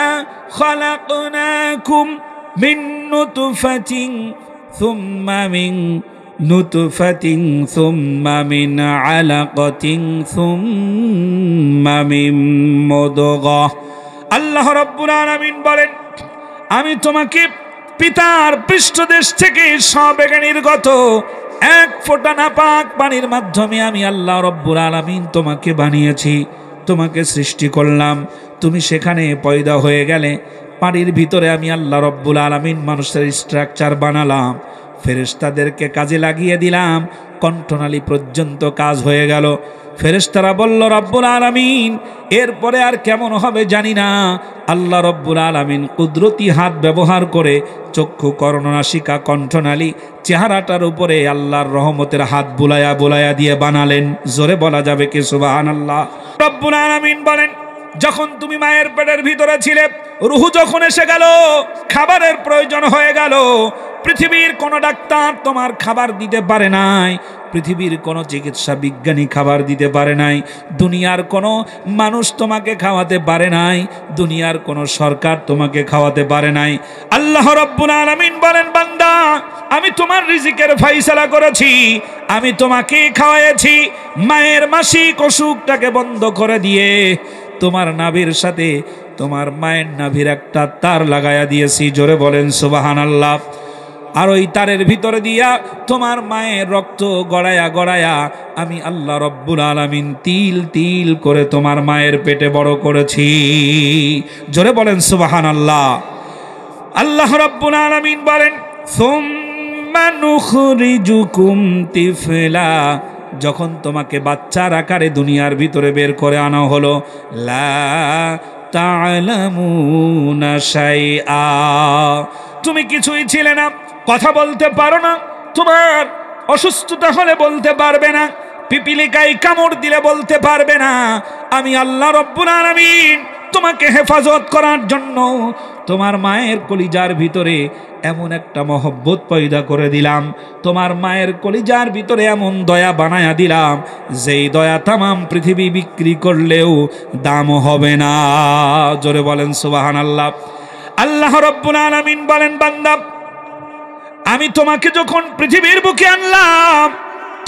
খলাকনাকুম মিন নুতফাতিন সুম্মা মিন নুতফাতিন সুম্মা মিন আলাকাতিন সুম্মা মিন মুদগাহ। আল্লাহ রব্বুল আলামিন বলেন, আমি তোমাকে পিতার পৃষ্ঠদেশ থেকে সবেগে নির্গত এক ফোঁটা নাপাক পানির মাধ্যমে আমি আল্লাহ রব্বুল আলামিন তোমাকে বানিয়েছি, তোমাকে সৃষ্টি করলাম। তুমি সেখানে পয়দা হয়ে গেলে। পানির ভিতরে আমি আল্লাহ রব্বুল আলামিন মানুষের স্ট্রাকচার বানালাম, ফেরেশতাদেরকে কাজে লাগিয়ে দিলাম, কণ্ঠনালী পর্যন্ত কাজ হয়ে গেল। ফেরেশতারা বলল, রব্বুল আলামিন এরপরে আর কেমন হবে জানি না। আল্লাহ রব্বুল আলামিন কুদরতি হাত ব্যবহার করে চক্ষু, কর্ণনাসিকা, কণ্ঠনালী, চেহারাটার উপরে আল্লাহর রহমতের হাত বুলায়া বুলায়া দিয়ে বানালেন। জোরে বলা যাবে কি সুবহানাল্লাহ? রব্বুল আলামিন বলেন, যখন তুমি মায়ের পেটের ভিতরে ছিলে, রুহু যখন এসে গেল, খাবারের প্রয়োজন হয়ে গেল। পৃথিবীর কোনো ডাক্তার তোমার খাবার দিতে পারে নাই, পৃথিবীর কোনো চিকিৎসা বিজ্ঞানী খাবার দিতে পারে নাই, দুনিয়ার কোনো মানুষ তোমাকে খাওয়াতে পারে নাই, দুনিয়ার কোনো সরকার তোমাকে খাওয়াতে পারে নাই। আল্লাহ রব্বুল আলামিন বলেন, বান্দা আমি তোমার রিজিকের ফয়সালা করেছি, আমি তোমাকে খাওয়াইছি। মায়ের মাসিক অসুখটাকে বন্ধ করে দিয়ে তোমার নাভির সাথে তোমার মায়ের নাভির একটা তার লাগায়া দিয়েছি। জোরে বলেন সুবহানাল্লাহ। আর ওই তারের ভিতরে দিয়া তোমার মায়ের রক্ত গড়ায়া গড়ায়া আমি আল্লাহ রব্বুল আলামিন তিল তিল করে তোমার মায়ের পেটে বড় করেছি। জোরে বলেন সুবহানাল্লাহ। আল্লাহ রব্বুল আলামিন বলেন, সুম্মা নুখরিজুকুম তিফলা। যখন তোমাকে বাচ্চার আকারে দুনিয়ার ভিতরে বের করে আনা হলো, লা তা'লামুনা শাইআ, তুমি কিছুই ছিলে না, কথা বলতে পারো না, তোমার অসুস্থতা হলে বলতে পারবে না, পিপিলিকায় কামড় দিলে বলতে পারবে না। আমি আল্লাহ রব্বুল আলামিন তোমাকে হেফাজত করার জন্য তোমার মায়ের কলিজার ভিতরে এমন একটা মহব্বত পয়দা করে দিলাম, তোমার মায়ের কলিজার ভিতরে এমন দয়া বানায়া দিলাম, যেই দয়া তামাম পৃথিবী বিক্রি করলেও দাম হবে না। জোরে বলেন সুবহানাল্লাহ। আল্লাহ রব্বুল আলামিন বলেন, বান্দা আমি তোমাকে যখন পৃথিবীর বুকে আনলাম,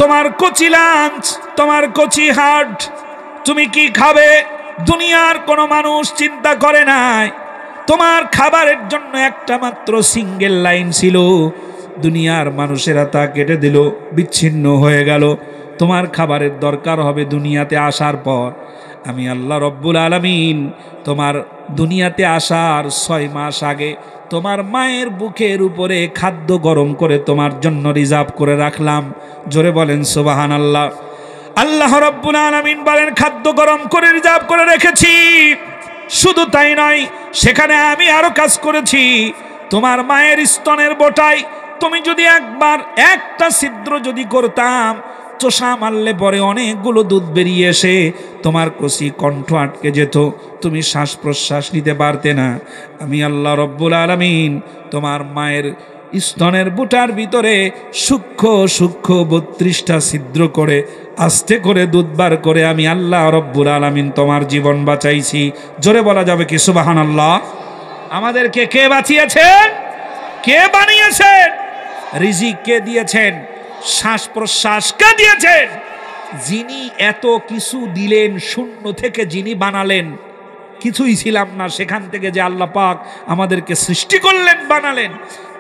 তোমার কচি লাঞ্চ, তোমার কচি হার্ট, তুমি কি খাবে দুনিয়ার কোনো মানুষ চিন্তা করে নাই। তোমার খাবারের জন্য একটা মাত্র সিঙ্গেল লাইন ছিল, দুনিয়ার মানুষেরা তা কেটে দিল, বিচ্ছিন্ন হয়ে গেল। তোমার খাবারের দরকার হবে দুনিয়াতে আসার পর। আমি আল্লাহ রব্বুল আলামিন তোমার দুনিয়াতে আসার 6 মাস আগে তোমার মায়ের বুকের উপরে খাদ্য গরম করে তোমার জন্য রিজার্ভ করে রাখলাম। জোরে বলেন সুবহানাল্লাহ। আল্লাহ রব্বুল আলামিন বলেন, খাদ্য গরম করে রিজার্ভ করে রেখেছি। শুধু তাই নয়, সেখানে আমি আরো কাজ করেছি। তোমার মায়ের স্তনের বোটায় তুমি যদি একবার একটা ছিদ্র যদি করতাম, চোষা মারলে পরে অনেকগুলো দুধ বেরিয়ে এসে তোমার কষি কণ্ঠ আটকে যেত, তুমি শ্বাস প্রশ্বাস নিতে পারতে না। আমি আল্লাহ রব্বুল আলামিন তোমার মায়ের স্তনের বুটার ভিতরে সূক্ষ্ম সূক্ষ্ম 32টা ছিদ্র করে আস্তে করে দুধ বার করে আমি আল্লাহ রব্বুল আলামিন তোমার জীবন বাঁচাইছি। জোরে বলা যাবে কি সুবহানাল্লাহ? আমাদেরকে কে বাঁচিয়েছেন? কে বানিয়েছেন? রিজিক কে দিয়েছেন? শ্বাস প্রশ্বাস কে দিয়েছেন? যিনি এত কিছু দিলেন, শূন্য থেকে যিনি বানালেন, কিছুই ছিলাম না, সেখান থেকে যে আল্লাহ পাক আমাদেরকে সৃষ্টি করলেন, বানালেন,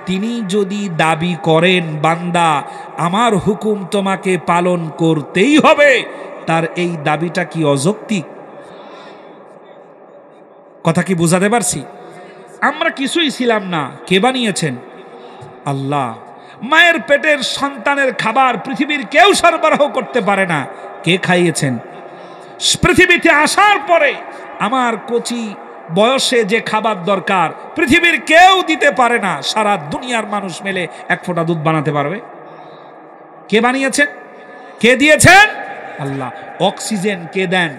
তিনি যদি দাবি করেন, বান্দা আমার হুকুম তোমাকে পালন করতেই হবে, তার এই দাবিটা কি অযৌক্তিক? কথা কি বুঝাতে পারছি? আমরা কিছুই ছিলাম না, কে বানিয়েছেন? আল্লাহ। মায়ের পেটের সন্তানের খাবার পৃথিবীর কেউ সরবরাহ করতে পারে না, কে খাইয়েছেন? পৃথিবীতে আসার পরে আমার কচি বয়সে যে খাবার দরকার পৃথিবীর কেউ দিতে পারে না। সারা দুনিয়ার মানুষ মিলে এক ফোঁটা দুধ বানাতে পারবে? কে বানিয়েছেন? কে দিয়েছেন? আল্লাহ। অক্সিজেন কে দেন?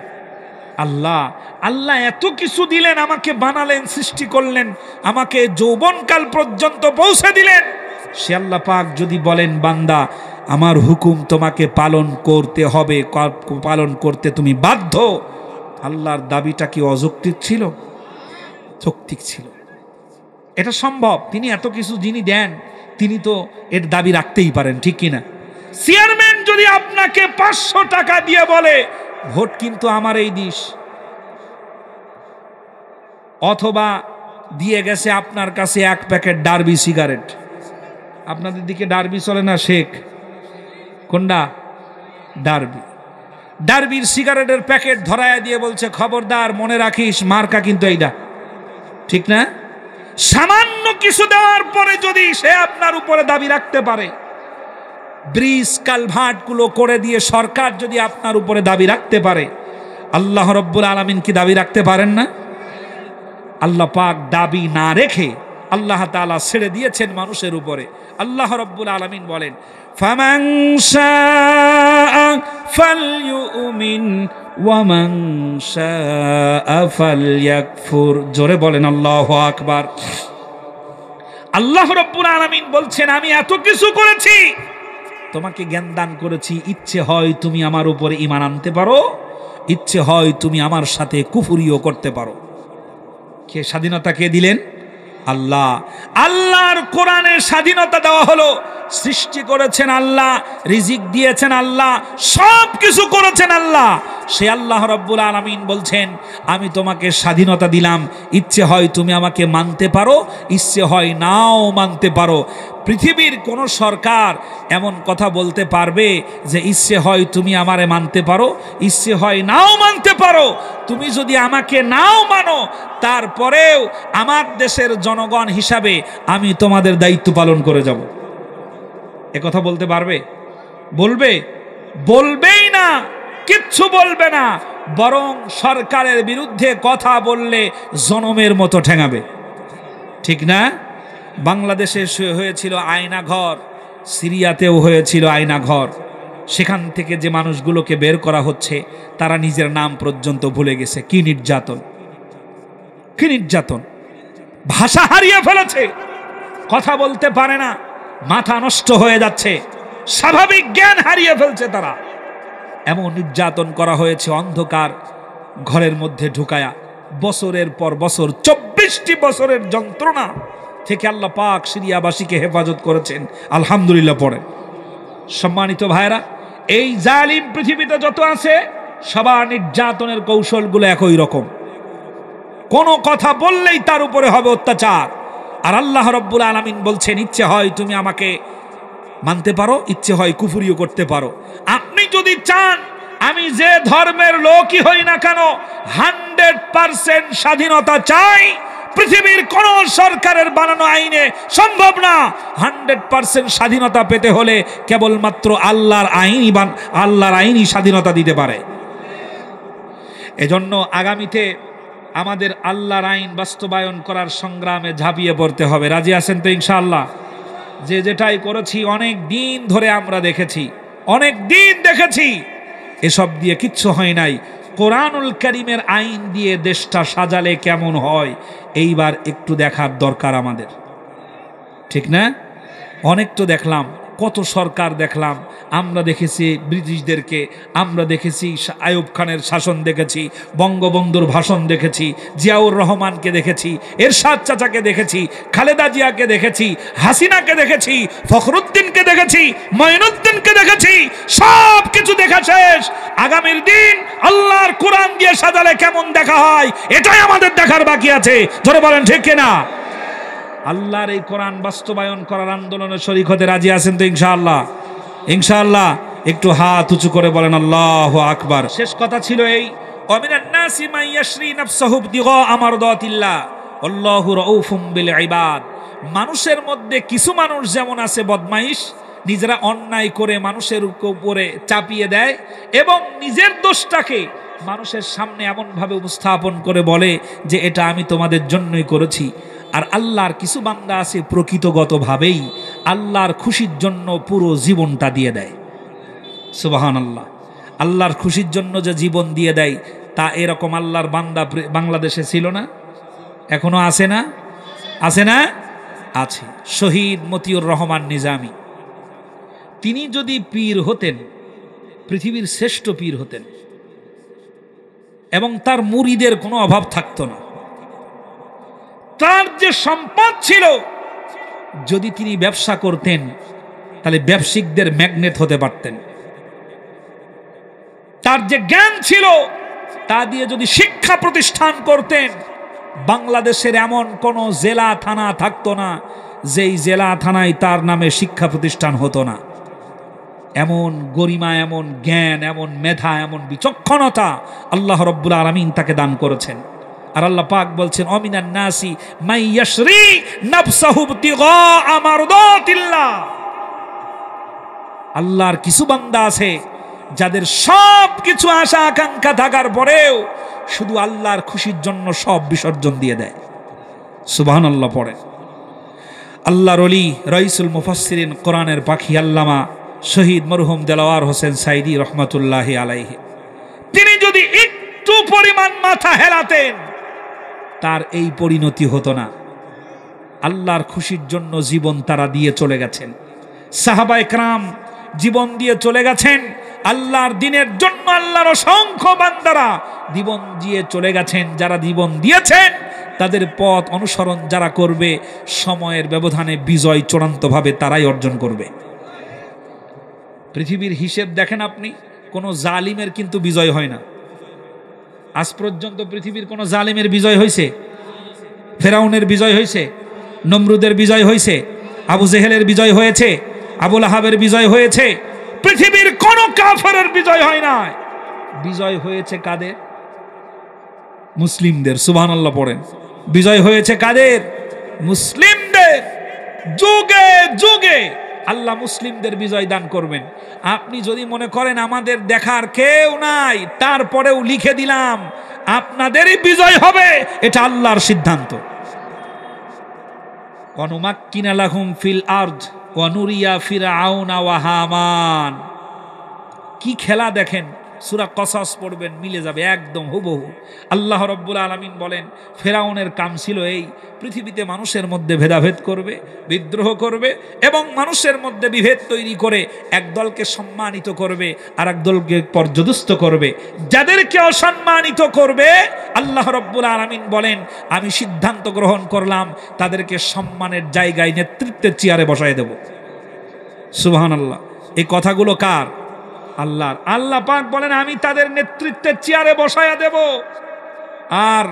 আল্লাহ। আল্লাহ এত কিছু দিলেন, আমাকে বানালেন, সৃষ্টি করলেন, আমাকে যৌবনকাল পর্যন্ত পৌঁছে দিলেন। সে আল্লাহ পাক যদি বলেন, বান্দা আমার হুকুম তোমাকে পালন করতে হবে, পালন করতে তুমি বাধ্য। আল্লাহর দাবিটা কি অযৌক্তিক ছিল? যৌক্তিক ছিল। এটা সম্ভব। তিনি এত কিছু যিনি দেন, তিনি তো এর দাবি রাখতেই পারেন, ঠিক কিনা? চেয়ারম্যান যদি আপনাকে 500 টাকা দিয়ে বলে ভোট কিন্তু আমার এই দিস, অথবা দিয়ে গেছে আপনার কাছে 1 প্যাকেট ডার্বি সিগারেট। আপনাদের দিকে ডার্বি চলে না শেখ? কোনটা? ডার্বি। ডার্বির সিগারেটের প্যাকেট ধরায়া দিয়ে বলছে খবরদার, মনে রাখিস মার্কা কিন্তু এইটা, ঠিক না? সামান্য কিছু দেওয়ার পরে যদি সে আপনার উপরে দাবি রাখতে পারে, ব্রিজ কালভার্ট গুলো করে দিয়ে সরকার যদি আপনার উপরে দাবি রাখতে পারে, আল্লাহ রব্বুল আলামিন কি দাবি রাখতে পারেন না? আল্লাহ পাক দাবি না রেখে আল্লাহ তাআলা ছেড়ে দিয়েছেন মানুষের উপরে। আল্লাহ রব্বুল আলামিন বলেন, ফামান শাআ ফালইউমিন ওয়া মান শাআ ফালইয়াকফুর। জোরে বলেন আল্লাহু আকবার। আল্লাহ রব্বুল আলামিন বলছেন, আমি এত কিছু করেছি, তোমাকে জ্ঞান দান করেছি, ইচ্ছে হয় তুমি আমার উপরে ঈমান আনতে পারো, ইচ্ছে হয় তুমি আমার সাথে কুফরিও করতে পারো। কে স্বাধীনতা কে দিলেন? আল্লাহ। আল্লাহর কোরআনে স্বাধীনতা দেওয়া হলো। সৃষ্টি করেছেন আল্লাহ, রিজিক দিয়েছেন আল্লাহ, সব কিছু করেছেন আল্লাহ। সে আল্লাহ রব্বুল আলামিন বলছেন, আমি তোমাকে স্বাধীনতা দিলাম, ইচ্ছে হয় তুমি আমাকে মানতে পারো, ইচ্ছে হয় নাও মানতে পারো। পৃথিবীর কোন সরকার এমন কথা বলতে পারবে যে ইচ্ছে হয় তুমি আমারে মানতে পারো, ইচ্ছে হয় নাও মানতে পারো? তুমি যদি আমাকে নাও মানো, তারপরেও আমার দেশের জনগণ হিসাবে আমি তোমাদের দায়িত্ব পালন করে যাব। এ কথা বলতে পারবে? বলবে? বলবেই না, কিচ্ছু বলবে না। বরং সরকারের বিরুদ্ধে কথা বললে জনমের মতো ঠেঙাবে, ঠিক না? বাংলাদেশে হয়েছিল আয়না ঘর, সিরিয়াতেও হয়েছিল আয়না ঘর। সেখান থেকে যে মানুষগুলোকে বের করা হচ্ছে, তারা নিজের নাম পর্যন্ত ভুলে গেছে। কি নির্যাতন, কি নির্যাতন! ভাষা হারিয়ে ফেলেছে, কথা বলতে পারে না, মাথা নষ্ট হয়ে যাচ্ছে, স্বাভাবিক জ্ঞান হারিয়ে ফেলছে তারা। এমন নির্যাতন করা হয়েছে অন্ধকার ঘরের মধ্যে ঢুকায়া। বছরের পর বছর, 24টি বছরের যন্ত্রণা থেকে আল্লাহ পাক সিরিয়াবাসীকে হেফাজত করেছেন, আলহামদুলিল্লাহ পড়েন। সম্মানিত ভাইরা, এই জালিম পৃথিবীতে যত আছে, সবার নির্যাতনের কৌশলগুলো একই রকম। কোনো কথা বললেই তার উপরে হবে অত্যাচার। আর আল্লাহ রব্বুল আলামিন বলছেন, ইচ্ছে হয় তুমি আমাকে মানতে পারো, ইচ্ছে হয় কুফরিও করতে পারো। আপনি যদি চান আমি যে ধর্মের লোকই হই না কেন, 100% স্বাধীনতা চাই, পৃথিবীর কোন সরকারের বানানো আইনে সম্ভব না। 100% স্বাধীনতা পেতে হলে কেবলমাত্র আল্লাহর আইনই স্বাধীনতা দিতে পারে। এজন্য আগামীতে আমাদের আল্লাহর আইন বাস্তবায়ন করার সংগ্রামে ঝাঁপিয়ে পড়তে হবে। রাজি আছেন তো ইনশাআল্লাহ? যে যেটাই করেছি অনেক দিন ধরে আমরা দেখেছি, অনেক দিন দেখেছি, এসব দিয়ে কিচ্ছু হয় নাই। কোরআনুল কারীমের আইন দিয়ে দেশটা সাজালে কেমন হয়, এইবার একটু দেখার দরকার আমাদের, ঠিক না? অনেক তো দেখলাম, কত সরকার দেখলাম। আমরা দেখেছি ব্রিটিশদেরকে, আমরা দেখেছি আইয়ুব খানের শাসন দেখেছি, বঙ্গবন্ধুর ভাষণ দেখেছি, জিয়াউর রহমানকে দেখেছি, এরশাদ চাচাকে দেখেছি, খালেদা জিয়াকে দেখেছি, হাসিনাকে দেখেছি, ফখরুদ্দিনকে দেখেছি, মঈনুদ্দিনকে দেখেছি। সব কিছু দেখা শেষ। আগামীর দিন আল্লাহর কোরআন দিয়ে সাজালে কেমন দেখা হয়, এটাই আমাদের দেখার বাকি আছে। ধরে বলেন ঠিক কিনা? আল্লাহর এই কোরআন বাস্তবায়ন করার আন্দোলনে শরীক হতে রাজি আছেন তো ইনশাআল্লাহ? ইনশাআল্লাহ একটু হাত উঁচু করে বলেন আল্লাহু আকবার। শেষ কথা ছিল এই, ওয়ামিনান নাসি মান ইয়াশরি নাফসাহু ইবতিগা মারদাতিল্লাহ আল্লাহু রাউফুম বিল ইবাদ। মানুষের মধ্যে কিছু মানুষ যেমন আছে বদমাইশ, নিজেরা অন্যায় করে মানুষের উপরে চাপিয়ে দেয় এবং নিজের দোষটাকে মানুষের সামনে এমনভাবে উপস্থাপন করে বলে যে এটা আমি তোমাদের জন্যই করেছি। আর আল্লাহর কিছু বান্দা আছে প্রকৃতগতভাবেই আল্লাহর খুশির জন্য পুরো জীবনটা দিয়ে দেয়। সুবহানাল্লাহ। আল্লাহর খুশির জন্য যে জীবন দিয়ে দেয়, তা এরকম আল্লাহর বান্দা বাংলাদেশে ছিল না? এখনো আছে না? আছে না? আছে। শহীদ মতিউর রহমান নিজামী তিনি যদি পীর হতেন, পৃথিবীর শ্রেষ্ঠ পীর হতেন এবং তার মুরিদের কোনো অভাব থাকতো না। তার যে সম্পদ ছিল, যদি তিনি ব্যবসা করতেন তাহলে ব্যবসায়িকদের ম্যাগনেট হতে পারতেন। তার যে জ্ঞান ছিল, তা দিয়ে যদি শিক্ষা প্রতিষ্ঠান করতেন, বাংলাদেশের এমন কোন জেলা থানা থাকতো না যেই জেলা থানায় তার নামে শিক্ষা প্রতিষ্ঠান হতো না। এমন গরিমা, এমন জ্ঞান, এমন মেধা, এমন বিচক্ষণতা আল্লাহ রাব্বুল আলামিন তাকে দান করেছেন। আর আল্লাহ পাক বলছেন, অমিনান নাসি মাই ইয়াশরি নাফসাহু ইবতিগা মারদাতিল্লাহ। আল্লাহর কিছু বান্দা আছে যাদের সব কিছু আশা আকাঙ্ক্ষা থাকার পরেও শুধু আল্লাহর খুশির জন্য সব বিসর্জন দিয়ে দেয়। সুবহানাল্লাহ পড়েন। আল্লাহর ওলি রাইসুল মুফাসসিরিন, কোরআনের পাখি আল্লামা শহীদ মরহুম দেলাওয়ার হোসেন সাইদি রহমাতুল্লাহি আলাইহি, তিনি যদি একটু পরিমাণ মাথা হেলাতেন, তার এই পরিণতি হতো না। আল্লাহর খুশির জন্য জীবন তারা দিয়ে চলে গেছেন। সাহাবায়ে কেরাম জীবন দিয়ে চলে গেছেন আল্লাহর দ্বীনের জন্য। আল্লাহর অসংখ্য বান্দারা জীবন দিয়ে চলে গেছেন। যারা জীবন দিয়েছেন তাদের পথ অনুসরণ যারা করবে, সময়ের ব্যবধানে বিজয় চূড়ান্তভাবে তারাই অর্জন করবে। পৃথিবীর হিসেব দেখেন আপনি, কোনো জালিমের কিন্তু বিজয় হয় না। আজ পর্যন্ত পৃথিবীর কোনো জালিমের বিজয় হয়েছে? ফেরাউনের বিজয় হয়েছে, নমরুদের বিজয় হয়েছে, আবু জেহেলের বিজয় হয়েছে, আবু লাহাবের বিজয় হয়েছে। পৃথিবীর কোন কাফেরের বিজয় হয় না। বিজয় হয়েছে কাদের? মুসলিমদের। সুবহানাল্লাহ পড়েন। বিজয় হয়েছে কাদের? মুসলিমদের। যুগে যুগে আল্লাহ মুসলিমদের বিজয় দান করবেন। আপনি যদি মনে করেন আমাদের দেখার কেউ নাই, তারপরেও লিখে দিলাম আপনাদেরই বিজয় হবে, এটা আল্লাহর সিদ্ধান্ত। ওয়ানুমাক্কিনা লাহুম ফিল আরদ ওয়া নুরিয়া ফিরআউনা ওয়া হামান। কি খেলা দেখেন, সূরা কসস পড়বেন, মিলে যাবে একদম হুবহু। আল্লাহ রাব্বুল আলামিন বলেন, ফেরাউনের কাম ছিল এই, পৃথিবীতে মানুষের মধ্যে ভেদাভেদ করবে, বিদ্রোহ করবে এবং মানুষের মধ্যে বিভেদ তৈরি করে এক দলকে সম্মানিত করবে আর এক দলকে পর্যদস্ত করবে। যাদেরকে অসম্মানিত করবে, আল্লাহ রাব্বুল আলামিন বলেন আমি সিদ্ধান্ত গ্রহণ করলাম তাদেরকে সম্মানের জায়গায়, নেতৃত্বের চেয়ারে বসায় দেব। সুবহানাল্লাহ। এই কথাগুলো কার? আল্লাহর। আল্লাহ পাক বলেন আমি তাদের নেতৃত্বের চেয়ারে বসায়া দেব আর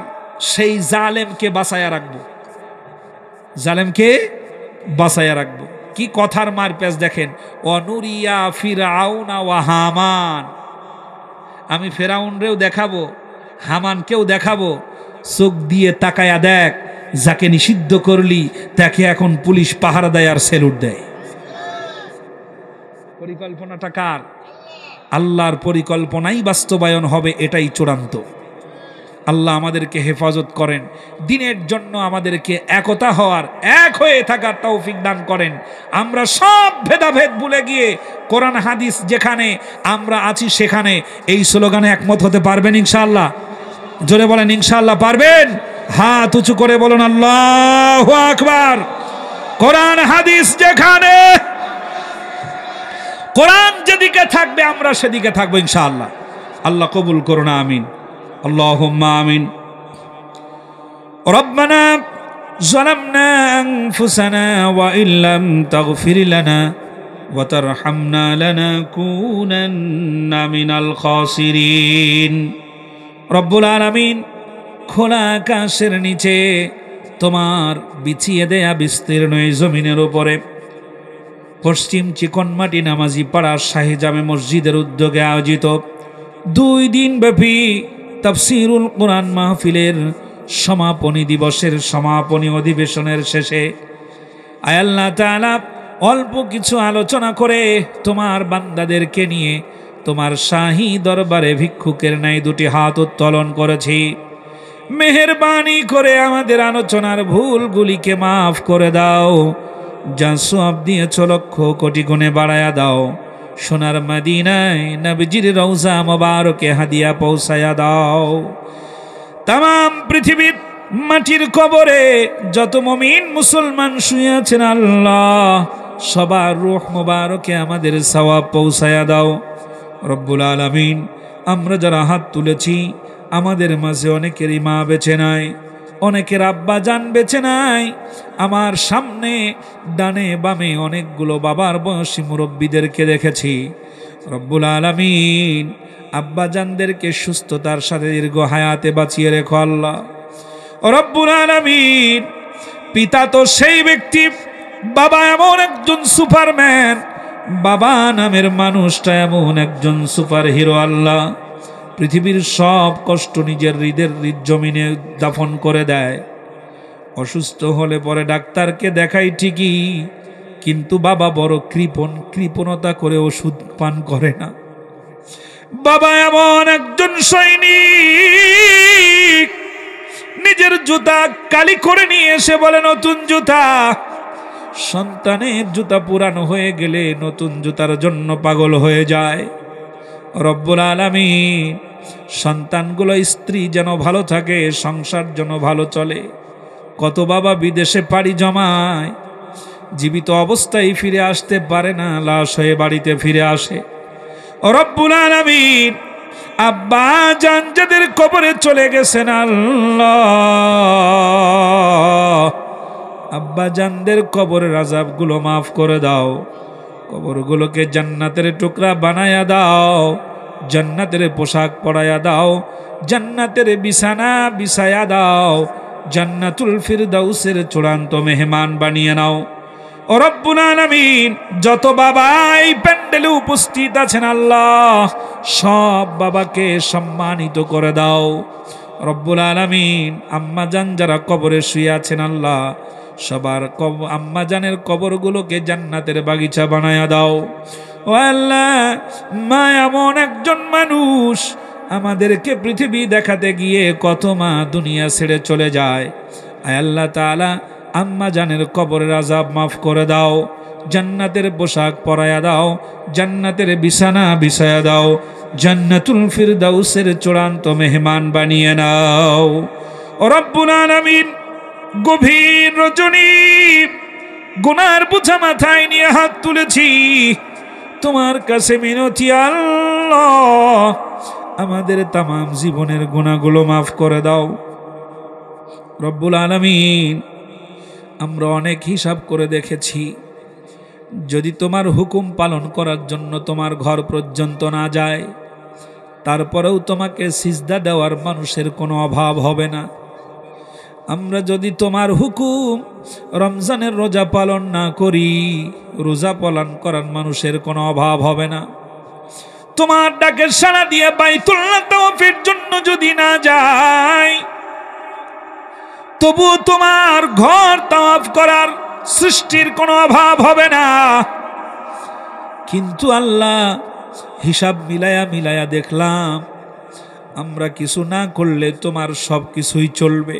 সেই জালেমকে বাঁচায়া রাখবো। জালেমকে বাঁচায়া রাখবো। কি কথার মারপ্যাচ দেখেন। অনুরিয়া ফিরআউনা ওয়া হামান। আমি ফেরাউনরেও দেখাবো, হামানকেও দেখাবো। চোখ দিয়ে তাকায়া দেখ, যাকে নিষিদ্ধ করলি তাকে এখন পুলিশ পাহারা দেয় আর সেলুট দেয়। পরিকল্পনাটা কার? আল্লাহর পরিকল্পনাই বাস্তবায়ন হবে, এটাই চূড়ান্ত। আল্লাহ আমাদেরকে হেফাজত করেন, দ্বীনের জন্য আমাদেরকে একতা হওয়ার, এক হয়ে থাকার তৌফিক দান করেন। আমরা সব ভেদাভেদ ভুলে গিয়ে কোরআন হাদিস যেখানে আমরা আছি সেখানে এই স্লোগানে একমত হতে পারবেন ইনশাআল্লাহ? জোরে বলেন ইনশাআল্লাহ পারবেন? হাত উঁচু করে বলুন আল্লাহু আকবার। কোরআন হাদিস যেখানে, কোরআন যেদিকে থাকবে আমরা সেদিকে থাকবো ইনশাআল্লাহ। আল্লাহ কবুল করুন, আমিন। আল্লাহুম্মা আমিন। রব্বানা যালামনা আনফুসানা ওয়া ইল্লাম তাগফির লানা ওয়া তারহামনা লানাকুনান্না মিনাল খাসিরিন। রব্বুল আলামিন, খোলা আকাশের নিচে তোমার বিছিয়ে দেয়া বিস্তীর্ণ এই জমিনের উপরে পশ্চিম চিকনমাটি নামাজি পাড়া শাহী জামে মসজিদের উদ্যোগে আয়োজিত 2 দিন ব্যাপী তাফসীরুল কোরআন মাহফিলের সমাপনী দিবসের সমাপনী অধিবেশনের শেষে আয় আল্লাহ তাআলা অল্প কিছু আলোচনা করে তোমার বান্দাদেরকে নিয়ে তোমার শাহী দরবারে ভিক্ষুকের ন্যায় 2টি হাত উত্তোলন করেছি। মেহেরবানি করে আমাদের আলোচনার ভুলগুলিকে মাফ করে দাও। যা সওয়াব দিয়েছ লক্ষ কোটি গুণে বাড়ায়া দাও। সোনার মদিনায় নবীজির রওজা মোবারকে হাদিয়া পৌঁছায়া দাও। তাম পৃথিবীর মাটির কবরে যত মুমিন মুসলমান শুয়ে আছেন আল্লাহ সবার রূহ মুবারকে আমাদের সওয়াব পৌঁছায়া দাও রব্বুল আলামিন। আমরা যারা হাত তুলেছি আমাদের মাঝে অনেকেরই মা বেঁচে নাই, অনেকের আব্বা জান বেঁচে নাই। আমার সামনে ডানে বামে অনেকগুলো বাবার বয়সী মুরব্বীদেরকে দেখেছি। রব্বুল আলামিন আব্বা জানদেরকে সুস্থতার সাথে দীর্ঘ হায়াতে বাঁচিয়ে রেখো আল্লাহ রব্বুল আলামিন। পিতা তো সেই ব্যক্তি, বাবা এমন একজন সুপারম্যান, বাবা নামের মানুষটা এমন একজন সুপার হিরো আল্লাহ। পৃথিবীর সব কষ্ট নিজের হৃদের জমিনে দাফন করে দেয়। অসুস্থ হলে পরে ডাক্তারকে দেখাই ঠিকই, কিন্তু বাবা বড় কৃপণতা করে ওষুধ পান করে না। বাবা এমন একজন সৈনিক, নিজের জুতা কালি করে নিয়ে এসে বলে নতুন জুতা। সন্তানের জুতা পুরানো হয়ে গেলে নতুন জুতার জন্য পাগল হয়ে যায়। রব্বুল আলামিন সন্তানগুলো, স্ত্রী যেন ভালো থাকে, সংসার যেন ভালো চলে। কত বাবা বিদেশে পাড়ি জমায়, জীবিত অবস্থায় ফিরে আসতে পারে না, লাশ হয়ে বাড়িতে ফিরে আসে। রব্বুল আলামিন আব্বা জান যাদের কবরে চলে গেছেন আল্লাহ, আব্বা জানদের কবরের আযাবগুলো মাফ করে দাও, কবরগুলোকে জান্নাতের টুকরা বানায়া দাও, জান্নাতের পোশাক পরায়া দাও, জান্নাতের বিছানা বিছায়া দাও, জান্নাতুল ফিরদাউসের চূড়ান্ত মেহমান বানিয়ে নাও। ও রব্বুল আলামিন যত বাবা এই প্যান্ডেলে উপস্থিত আছেন আল্লাহ, সব বাবাকে সম্মানিত করে দাও রব্বুল আলামিন। আম্মা জান যারা কবরে শুয়ে আছেন আল্লাহ, সবার আম্মা জানের কবরগুলোকে জান্নাতের বাগিচা বানায়া দাও। ও আল্লাহ, মা এমন একজন মানুষ, আমাদেরকে পৃথিবী দেখাতে গিয়ে কত মা দুনিয়া ছেড়ে চলে যায়। আয় আল্লাহ তাআলা আম্মা জানের কবরের আযাব মাফ করে দাও, জান্নাতের পোশাক পরায়া দাও, জান্নাতের বিছানা বিছায়া দাও, জান্নাতুল ফিরদাউসের চূড়ান্ত মেহমান বানিয়ে নাও। ও রব্বুল আলামিন গভীর রজনী গুনার বোঝা মাথায় নিয়ে হাত তুলেছি, তোমার কাছে মিনতি আল্লাহ, আমাদের তাম জীবনের গুনাহগুলো মাফ করে দাও রব্বুল আলামিন। আমরা অনেক হিসাব করে দেখেছি, যদি তোমার হুকুম পালন করার জন্য তোমার ঘর পর্যন্ত না যায়, তারপরেও তোমাকে সিজদা দেওয়ার মানুষের কোনো অভাব হবে না। আমরা যদি তোমার হুকুম রমজানের রোজা পালন না করি, রোজা পালন করার মানুষের কোনো অভাব হবে না। তোমার ডাকে সাড়া দিয়ে বাইতুল্লাহ তাওয়াফের জন্য যদি না যাই, তবু তোমার ঘর তাওয়াফ করার সৃষ্টির কোনো অভাব হবে না। কিন্তু আল্লাহ হিসাব মিলায়া দেখলাম, আমরা কিছু না করলে তোমার সব কিছুই চলবে।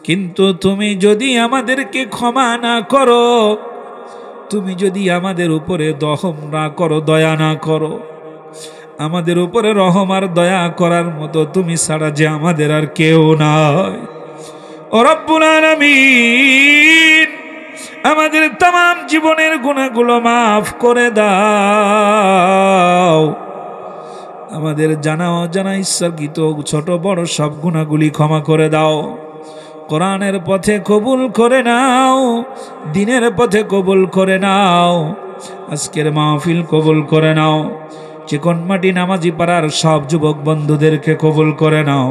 কিন্তু তুমি যদি আমাদেরকে ক্ষমা না করো, তুমি যদি আমাদের উপরে রহম না করো, দয়া না করো, আমাদের উপরে রহম আর দয়া করার মতো তুমি ছাড়া যে আমাদের আর কেউ নাই। ও রব্বুল আলামিন আমাদের तमाम জীবনের গুনাহগুলো মাফ করে দাও, আমাদের জানা অজানা ইচ্ছাকৃত ছোট বড় সব গুনাহগুলি ক্ষমা করে দাও। কোরআনের পথে কবুল করে নাও, দ্বীনের পথে কবুল করে নাও, আজকের মাহফিল কবুল করে নাও। চিকনমাটি নামাজি পাড়ার সব যুবক বন্ধুদেরকে কবুল করে নাও।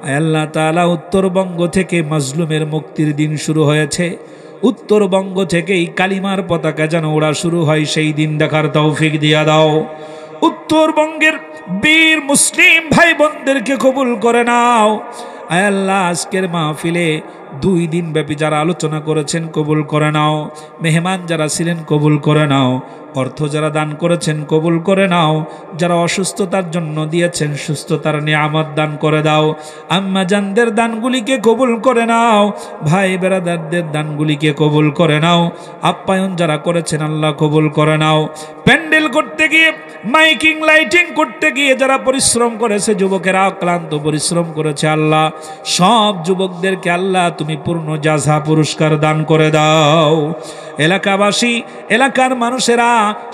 আয় আল্লাহ তাআলা, উত্তরবঙ্গ থেকে মাজলুমের মুক্তির দিন শুরু হয়েছে, উত্তরবঙ্গ থেকেই কালিমার পতাকা যেন ওড়া শুরু হয়, সেই দিন দেখার তৌফিক দিয়া দাও। উত্তরবঙ্গের বীর মুসলিম ভাই বোনদেরকে কবুল করে নাও। আয় আল্লাহ, আজকের মাহফিলে 2 দিন ব্যাপী যারা আলোচনা করেছেন কবুল করে নাও, মেহমান যারা ছিলেন কবুল করে নাও, অর্থ যারা দান করেছেন কবুল করে নাও, যারা অসুস্থতার জন্য দিয়েছেন সুস্থতার নিয়ামত দান করে দাও। আম্মা জানদের দানগুলিকে কবুল করে নাও, ভাই বেরাদারদের দানগুলিকে কবুল করে নাও। আপ্যায়ন যারা করেছেন আল্লাহ কবুল করে নাও। প্যান্ডেল করতে গিয়ে, মাইকিং লাইটিং করতে গিয়ে যারা পরিশ্রম করেছে, যুবকেরা ক্লান্ত পরিশ্রম করেছে, আল্লাহ সব যুবকদেরকে আল্লাহ তুমি পূর্ণ জাযা পুরস্কার দান করে দাও। এলাকাবাসী, এলাকার মানুষেরা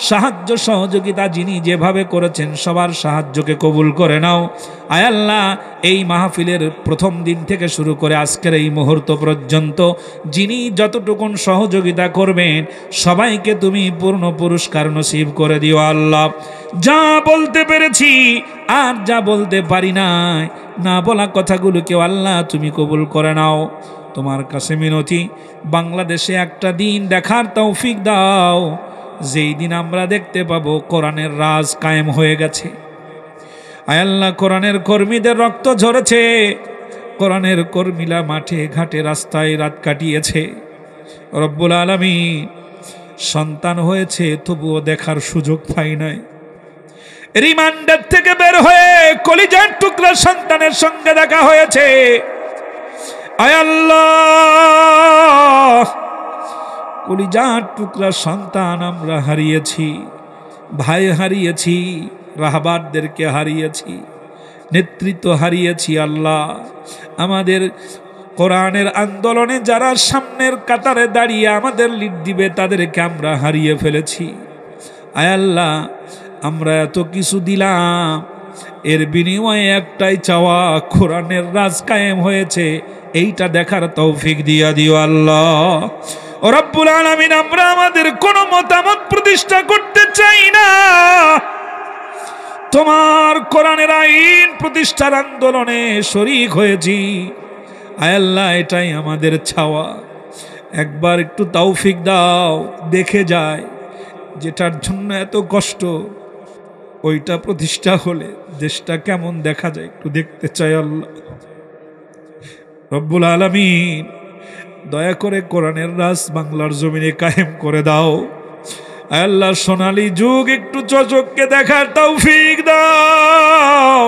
সাহায্য সহযোগিতা যিনি যেভাবে করেছেন সবার সাহায্যকে কবুল করে নাও। আয় আল্লাহ, এই মাহফিলের প্রথম দিন থেকে শুরু করে আজকের এই মুহূর্ত পর্যন্ত যিনি যতটুকুন সহযোগিতা করবেন সবাইকে তুমি পূর্ণ পুরস্কার নসিব করে দিও আল্লাহ। যা বলতে পেরেছি আর যা বলতে পারি নাই, না বলা কথাগুলোকেও আল্লাহ তুমি কবুল করে নাও। তোমার কাছে মিনতি, বাংলাদেশে একটা দিন দেখার তৌফিক দাও যেই দিন আমরা দেখতে পাবো কোরআনের রাজ কায়েম হয়ে গেছে। আয় আল্লাহ, কোরআনের কর্মীদের রক্ত ঝরেছে, কোরআনের কর্মীরা মাঠে ঘাটে রাস্তায় রাত কাটিয়েছে। রব্বুল আলামিন, সন্তান হয়েছে তবুও দেখার সুযোগ পাই নাই। রিমান্ডের থেকে বের হয়ে কলিজার টুকরা সন্তানের সঙ্গে দেখা হয়েছে। আয় আল্লাহ, কলিজার টুকরা সন্তান আমরা হারিয়েছি, ভাই হারিয়েছি, রাহবারদেরকে হারিয়েছি, নেতৃত্ব হারিয়েছি। আল্লাহ, আমাদের কোরআনের আন্দোলনে যারা সামনের কাতারে দাঁড়িয়ে আমাদের লিড দিবে তাদেরকে আমরা হারিয়ে ফেলেছি। আয় আল্লাহ, আমরা এত কিছু দিলাম, এর বিনিময়ে একটাই চাওয়া, কোরআনের রাজ কায়েম হয়েছে, এইটা দেখার তৌফিক দিয়া দিও আল্লাহ। ও রব্বুল আলামিন, আমরা আমাদের কোনো মতামত প্রতিষ্ঠা করতে চাই না, তোমার কোরআনের আইন প্রতিষ্ঠার আন্দোলনে শরীক হয়েছি। আয় আল্লাহ, এটাই আমাদের চাওয়া। একবার একটু তৌফিক দাও, দেখে যায় যেটার জন্য এত কষ্ট, ওইটা প্রতিষ্ঠা হলে দেশটা কেমন দেখা যায় একটু দেখতে চাই আল্লাহ। রব্বুল আলামিন, দয়া করে কোরআনের রাজ বাংলার জমিনে কায়েম করে দাও। আল্লাহ, সোনালী যুগ একটু চোখকে দেখার তৌফিক দাও।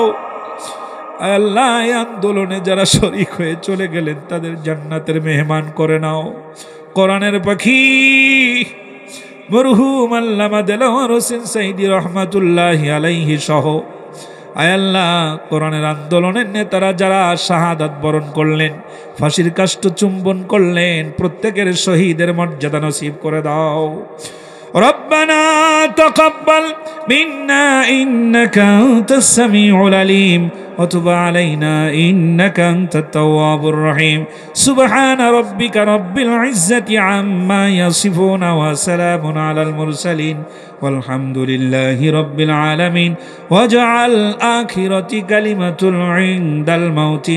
আল্লাহ, এই আন্দোলনে যারা শরীক হয়ে চলে গেলেন তাদের জান্নাতের মেহমান করে নাও। কোরআনের পাখি মরহুম আল্লামা দেলোয়ার হোসেন সাইদি রহমাতুল্লাহি আলাইহি সহ আয় আল্লাহ, কোরআনের আন্দোলনের নেতারা যারা শাহাদাত বরণ করলেন, ফাঁসির কাষ্ঠ চুম্বন করলেন, প্রত্যেকের শহীদের মর্যাদা নসিব করে দাও। ربنا تقبل منا إنك أنت السميع العليم وتب علينا إنك أنت التواب الرحيم سبحان ربك رب العزة عما يصفون وسلام على المرسلين والحمد لله رب العالمين واجعل آخرة كلمة عند الموت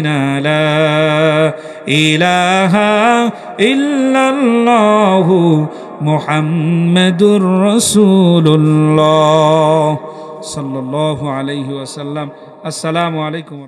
لا إله إلا الله মুহাম্মাদুর রাসূলুল্লাহ সাল্লাল্লাহু আলাইহি ওয়াসাল্লাম। আসসালামু আলাইকুম।